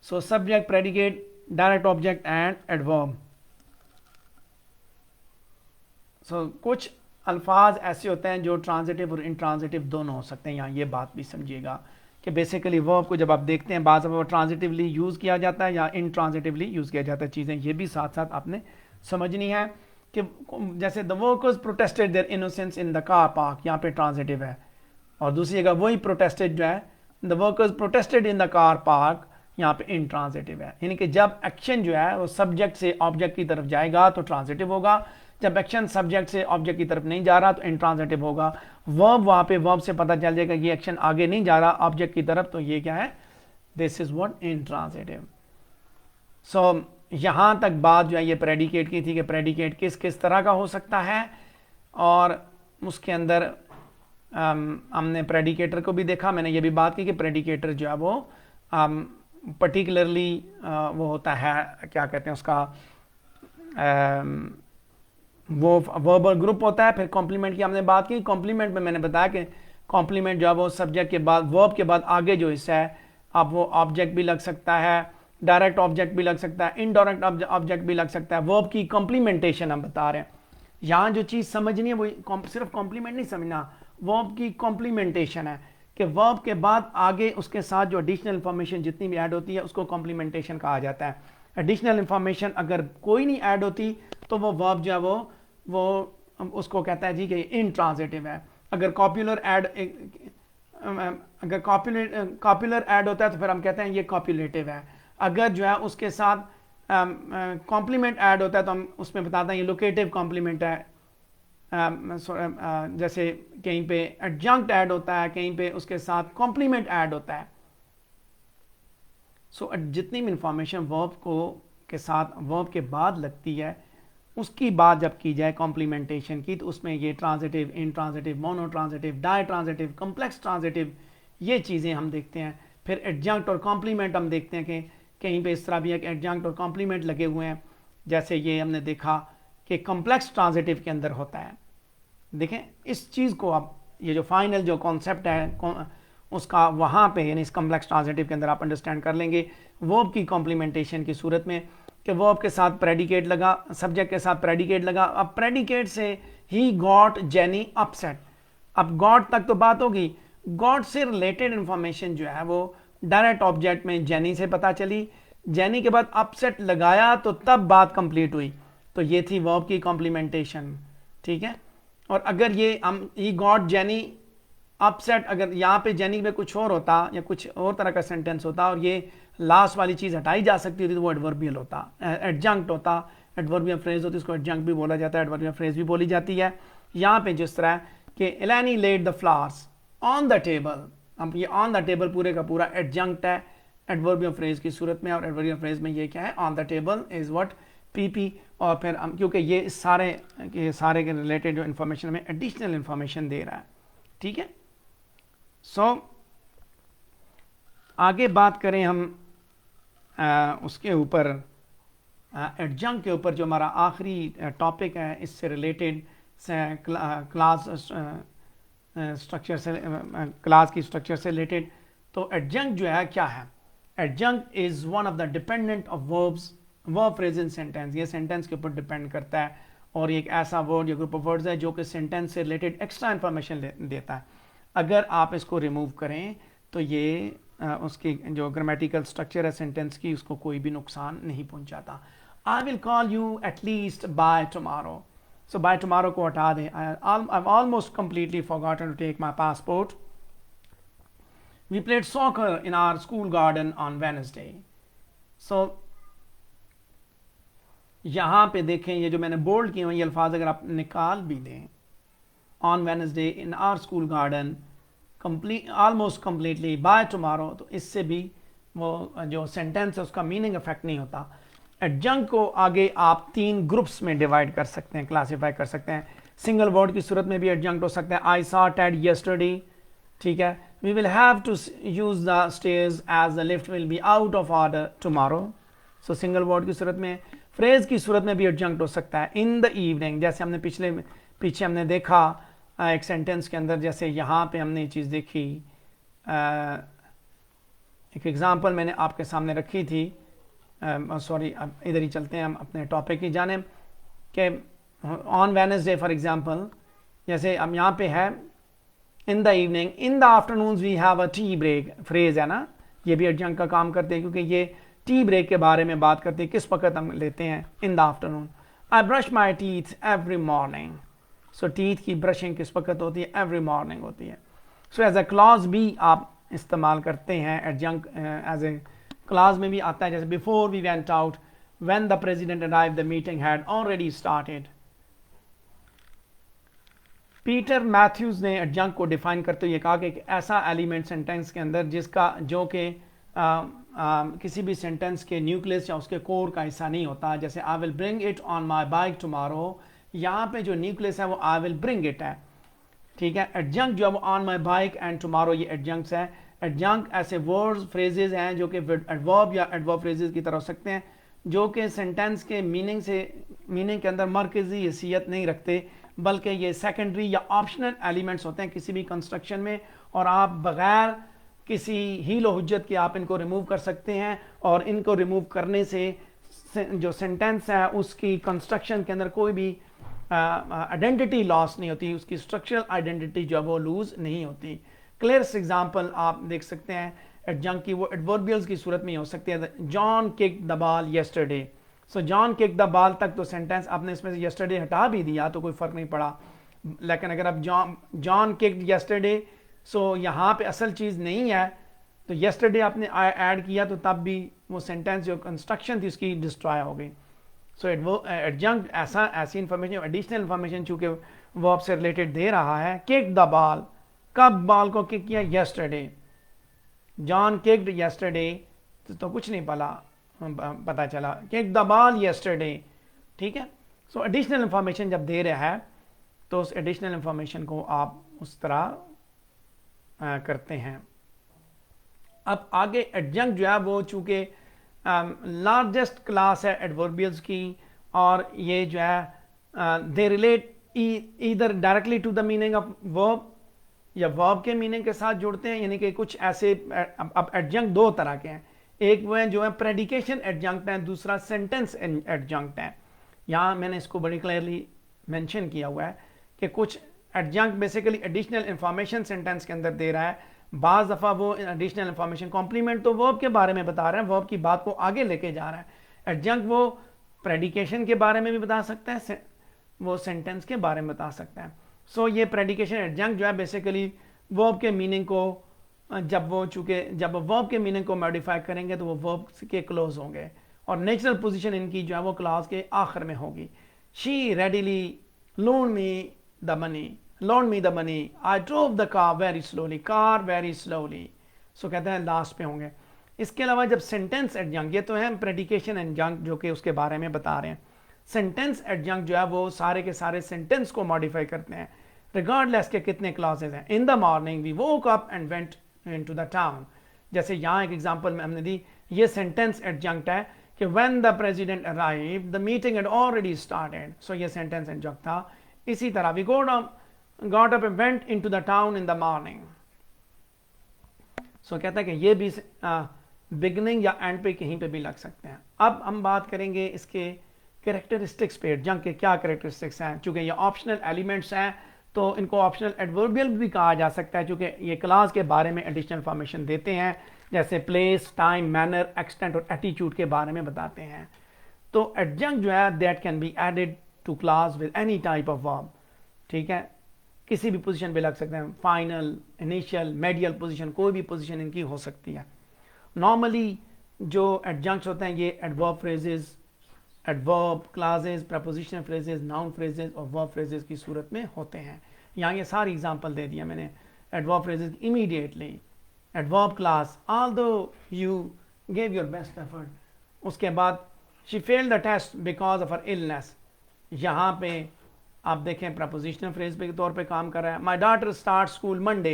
so subject, predicate, direct object and adverb. So कुछ अल्फाज ऐसे होते हैं जो ट्रांजिटिव और इंट्रांजिटिव दोनों हो सकते हैं। यहाँ ये बात भी समझिएगा कि बेसिकली वर्ब को जब आप देखते हैं बाज़ वो ट्रांजिटिवली यूज़ किया जाता है या इंट्रांजिटिवली यूज़ किया जाता है, चीज़ें ये भी साथ साथ आपने समझनी है। कि जैसे the workers protested their innocence in the car park, यहाँ पे ट्रांजिटिव है, और दूसरी जगह वही प्रोटेस्टेड जो है the workers protested in the car park, यहाँ पे इंट्रांजिटिव है। यानी कि जब एक्शन जो है वो सब्जेक्ट से ऑब्जेक्ट की तरफ जाएगा तो ट्रांजिटिव होगा, जब एक्शन सब्जेक्ट से ऑब्जेक्ट की तरफ नहीं जा रहा तो इंट्रांजिटिव होगा। वर्ब वहाँ पे वर्ब से पता चल जाएगा ये एक्शन आगे नहीं जा रहा ऑब्जेक्ट की तरफ, तो ये क्या है, दिस इज व्हाट इंट्रांजिटिव। सो यहाँ तक बात जो है ये प्रेडिकेट की थी कि प्रेडिकेट किस किस तरह का हो सकता है, और उसके अंदर हमने प्रेडिकेटर को भी देखा। मैंने ये भी बात की कि प्रेडिकेटर जो है वो पर्टिकुलरली वो होता है, क्या कहते हैं उसका, वो वर्बल ग्रुप होता है। फिर कॉम्प्लीमेंट की हमने बात की। कॉम्प्लीमेंट में मैंने बताया कि कॉम्प्लीमेंट जो है वो सब्जेक्ट के बाद वर्ब के बाद आगे जो हिस्सा है, अब वो ऑब्जेक्ट भी लग सकता है, डायरेक्ट ऑब्जेक्ट भी लग सकता है, इनडायरेक्ट ऑब्जेक्ट भी लग सकता है। वर्ब की कॉम्प्लीमेंटेशन हम बता रहे हैं। यहाँ जो चीज़ समझनी है वो सिर्फ कॉम्प्लीमेंट नहीं समझना, वर्ब की कॉम्प्लीमेंटेशन है कि वर्ब के बाद आगे उसके साथ जो एडिशनल इंफॉर्मेशन जितनी भी ऐड होती है उसको कॉम्प्लीमेंटेशन कहा जाता है। एडिशनल इंफॉर्मेशन अगर कोई नहीं ऐड होती तो वो वर्ब जो है वो उसको कहता है जी कि इंट्रांजिटिव है। अगर कॉपुलर ऐड होता है तो फिर हम कहते हैं ये कॉपुलेटिव है। अगर जो है उसके साथ कॉम्प्लीमेंट ऐड होता है तो हम उसमें बताते हैं ये लोकेटिव कॉम्प्लीमेंट है। जैसे कहीं पे एडजंक्ट ऐड होता है, कहीं पे उसके साथ कॉम्प्लीमेंट ऐड होता है। सो जितनी भी इंफॉर्मेशन वर्ब को के साथ वर्ब के बाद लगती है उसकी बात जब की जाए कॉम्प्लीमेंटेशन की, तो उसमें ये transitive, intransitive, monotransitive, ditransitive, complex transitive, ये चीज़ें हम देखते हैं। फिर एडजंक्ट और कॉम्प्लीमेंट हम देखते हैं कि कहीं पे इस तरह भी है कि एडजंक्ट और कॉम्प्लीमेंट लगे हुए हैं। जैसे ये हमने देखा कि कॉम्प्लेक्स ट्रांजिटिव के अंदर होता है। देखें इस चीज़ को, अब ये जो फाइनल जो कॉन्सेप्ट है उसका वहाँ पे यानी इस कॉम्प्लेक्स ट्रांजिटिव के अंदर आप अंडरस्टैंड कर लेंगे वर्ब की कॉम्प्लीमेंटेशन की सूरत में कि वर्ब के साथ प्रेडिकेट लगा, सब्जेक्ट के साथ प्रेडिकेट लगा। अब प्रेडिकेट से ही गॉट जेनी अपसेट। अब गॉट तक तो बात होगी, गॉट से रिलेटेड इंफॉर्मेशन जो है वो डायरेक्ट ऑब्जेक्ट में जेनी से पता चली, जेनी के बाद अपसेट लगाया तो तब बात कंप्लीट हुई। तो ये थी वर्ब की कॉम्प्लीमेंटेशन, ठीक है। और अगर ये हम ही गॉट जेनी अपसेट, अगर यहाँ पे जेनी में कुछ और होता या कुछ और तरह का सेंटेंस होता और ये लास्ट वाली चीज़ हटाई जा सकती होती तो वो एडवर्बियल होता, एडजंक्ट होता। एडवर्बियल फ्रेज होती है, उसको एडजंक्ट भी बोला जाता है, एडवर्बियल फ्रेज भी बोली जाती है। यहाँ पे जिस तरह कि Elaine laid the flowers on the table, अब ये ऑन द टेबल पूरे का पूरा एडजंक्ट है एडवर्बियल फ्रेज की सूरत में, और एडवर्बियल फ्रेज में ये क्या है, on the table is what PP. और फिर हम क्योंकि ये सारे के रिलेटेड जो इन्फॉर्मेशन में एडिशनल इन्फॉर्मेशन दे रहा है, ठीक है। सो आगे बात करें हम उसके ऊपर एडजंक्ट के ऊपर, जो हमारा आखिरी टॉपिक है इससे रिलेटेड क्लास स्ट्रक्चर से, क्लास की स्ट्रक्चर से रिलेटेड। तो एडजंक्ट जो है क्या है, adjunct is one of the dependent of verbs, verb phrase in sentence. ये सेंटेंस के ऊपर डिपेंड करता है और एक ऐसा वर्ड या ग्रुप ऑफ वर्ड्स है जो कि सेंटेंस से रिलेटेड एक्स्ट्रा इंफॉर्मेशन देता है। अगर आप इसको रिमूव करें तो ये उसकी जो ग्रामेटिकल स्ट्रक्चर है सेंटेंस की उसको कोई भी नुकसान नहीं पहुंचाता। I will call you at least by tomorrow. So by tomorrow को हटा दें। I almost completely forgotten to take my passport. We played soccer in our school garden on Wednesday. So यहाँ पे देखें ये जो मैंने बोल्ड किए हुए ये अल्फाज अगर आप निकाल भी दें, on Wednesday in our school garden, complete, almost completely, by tomorrow, तो इससे भी वो जो सेंटेंस है उसका मीनिंग इफेक्ट नहीं होता। एडजंक्ट को आगे आप 3 ग्रुप्स में डिवाइड कर सकते हैं, क्लासीफाई कर सकते हैं। सिंगल वर्ड की सूरत में भी एडजंक्ट हो सकता है। आई सॉ टेड यस्टरडे, ठीक है। We will have to use the stairs as the lift will be out of order tomorrow. So single word की सूरत में। फ्रेज की सूरत में भी एडजंक्ट हो सकता है। इन द इवनिंग, जैसे हमने पीछे हमने देखा एक सेंटेंस के अंदर, जैसे यहाँ पे हमने ये चीज़ देखी, एक एग्जांपल मैंने आपके सामने रखी थी। सॉरी, अब इधर ही चलते हैं हम अपने टॉपिक की जानिब कि ऑन वेडनेसडे फॉर एग्जांपल, जैसे हम यहाँ पे है in the evening, in the afternoons we have a tea break. Phrase है ना, ये भी एडजंक्ट का काम करते हैं क्योंकि ये टी ब्रेक के बारे में बात करते हैं, किस वक्त हम लेते हैं, in the afternoon. I brush my teeth every morning. So teeth की ब्रशिंग किस वक्त होती है? एवरी मॉर्निंग होती है। सो एज ए क्लॉज भी आप इस्तेमाल करते हैं, एडजंक्ट एज ए क्लॉज में भी आता है, जैसे before we went out, when the president arrive the meeting had already started. Peter Matthews ने एडजंक्ट को डिफाइन करते हुए कहा कि एक ऐसा एलिमेंट सेंटेंस के अंदर जिसका जो कि किसी भी सेंटेंस के न्यूक्लियस या उसके कोर का हिस्सा नहीं होता, जैसे I will bring it on my bike tomorrow, यहाँ पे जो न्यूक्लियस है वो आई विल ब्रिंग इट है, ठीक है। एडजंक्ट जो है वो on my bike and tomorrow, ये एडजंक्ट्स है। एडजंक्ट ऐसे वर्ड्स फ्रेजेज हैं जो कि एडवर्ब या एडवर्ब फ्रेजेज की तरह हो सकते हैं, जो कि सेंटेंस के मीनिंग के अंदर मरकजी हैसियत नहीं रखते, बल्कि ये सेकेंडरी या ऑप्शनल एलिमेंट्स होते हैं किसी भी कंस्ट्रक्शन में, और आप बगैर किसी हील व हुज्जत के आप इनको रिमूव कर सकते हैं, और इनको रिमूव करने से जो सेंटेंस है उसकी कंस्ट्रक्शन के अंदर कोई भी आइडेंटिटी लॉस नहीं होती, उसकी स्ट्रक्चरल आइडेंटिटी जो है वो लूज नहीं होती। क्लियरस्ट एग्जांपल आप देख सकते हैं एडजंक्ट की, वो एडवर्बियल्स की सूरत में हो सकती है। John kick the ball yesterday. So John kick the ball तक तो सेंटेंस आपने इसमें से येस्टरडे हटा भी दिया तो कोई फर्क नहीं पड़ा, लेकिन अगर आप जॉन किक्ड येस्टरडे, सो यहाँ पे असल चीज़ नहीं है, तो येस्टरडे आपने ऐड किया तो तब भी वो सेंटेंस जो कंस्ट्रक्शन थी उसकी डिस्ट्रॉय हो गई। सो एडजंक्ट ऐसी इंफॉर्मेशन, एडिशनल इंफॉर्मेशन चूंकि वर्ब से रिलेटेड दे रहा है। किक द बॉल, कब बॉल को किक किया? येस्टरडे। जॉन किक्ड येस्टरडे तो कुछ नहीं पता चला, किक द बॉल येस्टरडे, ठीक है। सो एडिशनल इंफॉर्मेशन जब दे रहा है तो उस एडिशनल इंफॉर्मेशन को आप उस तरह करते हैं। अब आगे एडजंक्ट जो है वो चूंकि लार्जेस्ट क्लास है एडवर्बियल्स की, और ये जो है they relate either directly to the meaning of verb या वर्ब के मीनिंग के साथ जुड़ते हैं, यानी कि कुछ ऐसे। अब एडजंक्ट दो तरह के हैं, एक वो है जो है प्रेडिकेशन एडजंक्ट है, दूसरा सेंटेंस एडजंक्ट है। यहाँ मैंने इसको बड़ी क्लियरली मेंशन किया हुआ है कि कुछ adjunct basically additional information sentence के अंदर दे रहा है, बाज़ दफ़ा वो एडिशनल इंफॉर्मेशन कॉम्प्लीमेंट तो वर्ब के बारे में बता रहे हैं, वर्ब की बात को आगे लेके जा रहा है। एडजंक्ट वो प्रेडिकेशन के बारे में भी बता सकता है, वो सेंटेंस के बारे में बता सकता है। सो ये प्रेडिकेशन एडजंक्ट जो है बेसिकली वर्ब के मीनिंग को जब वर्ब के मीनिंग को मॉडिफाई करेंगे तो वो वर्ब के क्लोज होंगे, और नेचुरल पोजीशन इनकी जो है वो क्लॉज के आखिर में होगी। She readily loan me the money, I drove the car very slowly, so कहते हैं लास्ट पे होंगे। इसके अलावा जब सेंटेंस एडजंक्ट, ये तो है प्रेडिकेशन एडजंक्ट जो कि उसके बारे में बता रहे हैं। सेंटेंस एडजंक्ट जो है वो सारे के सारे सेंटेंस को मॉडिफाई करते हैं रिगार्डलेस के कितने क्लॉजेज हैं। In the morning we woke up and went into the town, जैसे यहाँ एक एग्जांपल में हमने दी, ये सेंटेंस एडजंक्ट है कि when the president arrived the meeting had already started, so ये सेंटेंस एडजंक्ट था। इसी तरह we got up and went into the town in the morning, सो कहता है कि ये भी बिगनिंग या एंड पे कहीं पे भी लग सकते हैं। अब हम बात करेंगे इसके कैरेक्टरिस्टिक्स पे, एडजंक्ट के क्या कैरेक्टरिस्टिक्स हैं। चूंकि ये ऑप्शनल एलिमेंट्स हैं तो इनको ऑप्शनल एडवर्बियल भी कहा जा सकता है, चूंकि ये क्लास के बारे में एडिशनल इंफॉर्मेशन देते हैं, जैसे प्लेस, टाइम, मैनर, एक्सटेंट और एटीट्यूड के बारे में बताते हैं। तो एडजंक्ट जो है that can be added to clause with any type of verb, ठीक है, किसी भी पोजीशन पे लग सकते हैं, फाइनल, इनिशियल, मेडियल पोजीशन, कोई भी पोजीशन इनकी हो सकती है। नॉर्मली जो एडजंक्ट्स होते हैं ये adverb phrases, adverb classes, prepositional phrases, noun phrases और वर्ब फ्रेजेस की सूरत में होते हैं। यहाँ ये सारी एग्जांपल दे दिया मैंने। Adverb phrases immediately, adverb clause although you gave your best effort, उसके बाद she failed the test because of her illness, यहाँ पे आप देखें प्रपोजिशनल फ्रेज के तौर पे काम कर रहा है। My daughter start school Monday,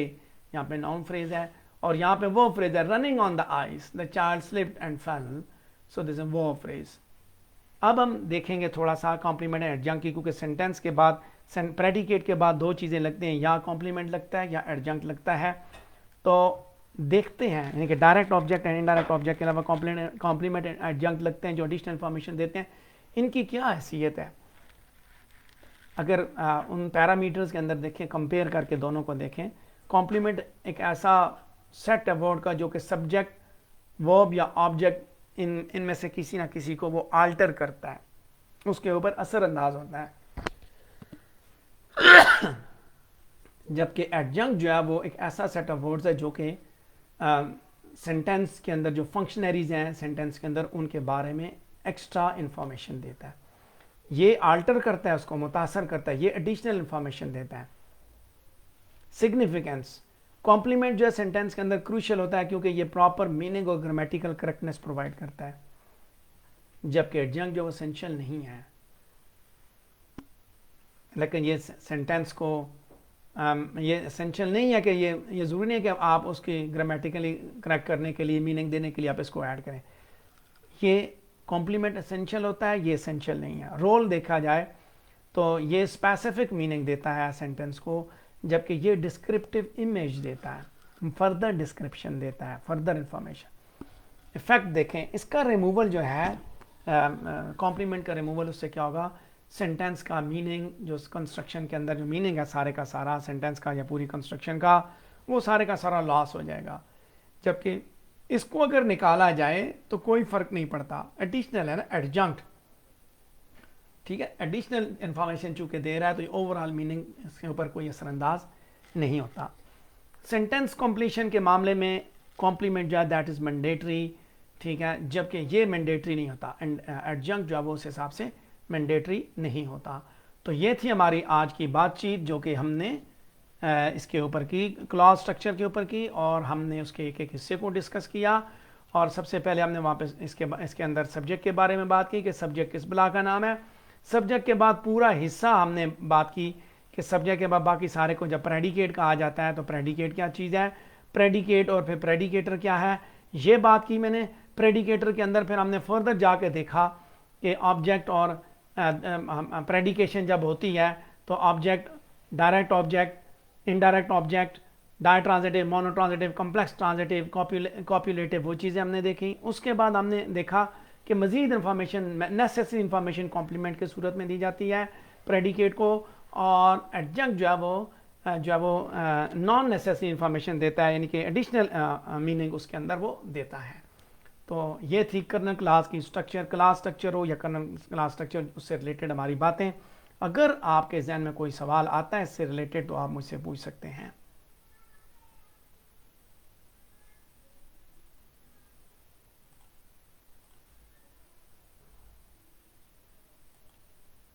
यहाँ पे नाउन फ्रेज है, और यहाँ पे वर्ब फ्रेज है, running on the ice the child slipped and fail, so this is verb phrase. अब हम देखेंगे थोड़ा सा कॉम्प्लीमेंट एंड एडजंक्ट की, क्योंकि सेंटेंस के बाद प्रेडिकेट के बाद दो चीज़ें लगती हैं, या कॉम्प्लीमेंट लगता है या एडजंक्ट लगता है। तो देखते हैं, यानी कि direct object and indirect object के अलावा कॉम्प्लीमेंट एंड एडजंक्ट लगते हैं जो एडिशनल इंफॉर्मेशन देते हैं, इनकी क्या हैसियत है। अगर उन पैरामीटर्स के अंदर देखें, कंपेयर करके दोनों को देखें, कॉम्प्लीमेंट एक ऐसा सेट है वर्ड का जो कि सब्जेक्ट, वर्ब या ऑब्जेक्ट इनमें से किसी ना किसी को वो आल्टर करता है। उसके ऊपर असरअंदाज होता है। जबकि एडजंक्ट जो है वो एक ऐसा सेट ऑफ वर्ड्स है जो कि सेंटेंस के अंदर जो फंक्शनरीज हैं सेंटेंस के अंदर उनके बारे में एक्स्ट्रा इंफॉर्मेशन देता है, ये आल्टर करता है, उसको मुतासर करता है, ये एडिशनल इंफॉर्मेशन देता है। सिग्निफिकेंस, कॉम्प्लीमेंट जो है सेंटेंस के अंदर क्रूशियल होता है क्योंकि ये प्रॉपर मीनिंग और ग्रामेटिकल करेक्टनेस प्रोवाइड करता है, जबकि एडजंक्ट जो एसेंशियल नहीं है। लेकिन ये सेंटेंस को ये एसेंशियल नहीं है कि ये ज़रूरी नहीं है कि आप उसकी ग्रामेटिकली करेक्ट करने के लिए, मीनिंग देने के लिए आप इसको ऐड करें। ये कॉम्प्लीमेंट एसेंशियल होता है, ये एसेंशियल नहीं है। रोल देखा जाए तो ये स्पेसिफिक मीनिंग देता है सेंटेंस को, जबकि ये डिस्क्रिप्टिव इमेज देता है, फर्दर डिस्क्रिप्शन देता है, फर्दर इंफॉर्मेशन। इफेक्ट देखें, इसका रिमूवल जो है कॉम्प्लीमेंट का रिमूवल, उससे क्या होगा, सेंटेंस का मीनिंग जो कंस्ट्रक्शन के अंदर जो मीनिंग है सारे का सारा सेंटेंस का या पूरी कंस्ट्रक्शन का, वो सारे का सारा लॉस हो जाएगा। जबकि इसको अगर निकाला जाए तो कोई फर्क नहीं पड़ता, एडिशनल है ना, एडजंक्ट, ठीक है, एडिशनल इंफॉर्मेशन चूंकि दे रहा है तो ओवरऑल मीनिंग इसके ऊपर कोई असरअंदाज नहीं होता। सेंटेंस कंप्लीशन के मामले में कॉम्प्लीमेंट जो है दैट इज मैंडेटरी, ठीक है, जबकि ये मैंडेटरी नहीं होता, एंड एडजंक्ट जो है वो उस हिसाब से मैंडेटरी नहीं होता। तो ये थी हमारी आज की बातचीत जो कि हमने इसके ऊपर की, क्लॉज स्ट्रक्चर के ऊपर की, और हमने उसके एक एक हिस्से को डिस्कस किया। और सबसे पहले हमने वापस इसके अंदर सब्जेक्ट के बारे में बात की कि सब्जेक्ट किस बला का नाम है। सब्जेक्ट के बाद पूरा हिस्सा हमने बात की कि सब्जेक्ट के बाद बाकी सारे को जब प्रेडिकेट कहा जाता है तो प्रेडिकेट क्या चीज़ है, प्रेडिकेट और फिर प्रेडिकेटर क्या है, ये बात की मैंने। प्रेडिकेटर के अंदर फिर हमने फर्दर जाके देखा कि ऑब्जेक्ट और प्रेडिकेशन जब होती है तो object, direct object, indirect object, ditransitive, monotransitive, complex transitive, copulative, वो चीज़ें हमने देखी। उसके बाद हमने देखा कि मज़ीद इंफॉर्मेशन, नेसेसरी इंफॉर्मेशन कॉम्प्लीमेंट की सूरत में दी जाती है प्रेडिकेट को, और एडजंक्ट जो है वो नॉन नेसेसरी इंफॉर्मेशन देता है, यानी कि एडिशनल मीनिंग उसके अंदर वो देता है। तो ये थी कर्नल क्लास की स्ट्रक्चर, क्लास स्ट्रक्चर हो या कर्नल क्लास स्ट्रक्चर, उससे रिलेटेड हमारी बातें। अगर आपके जहन में कोई सवाल आता है इससे रिलेटेड तो आप मुझसे पूछ सकते हैं।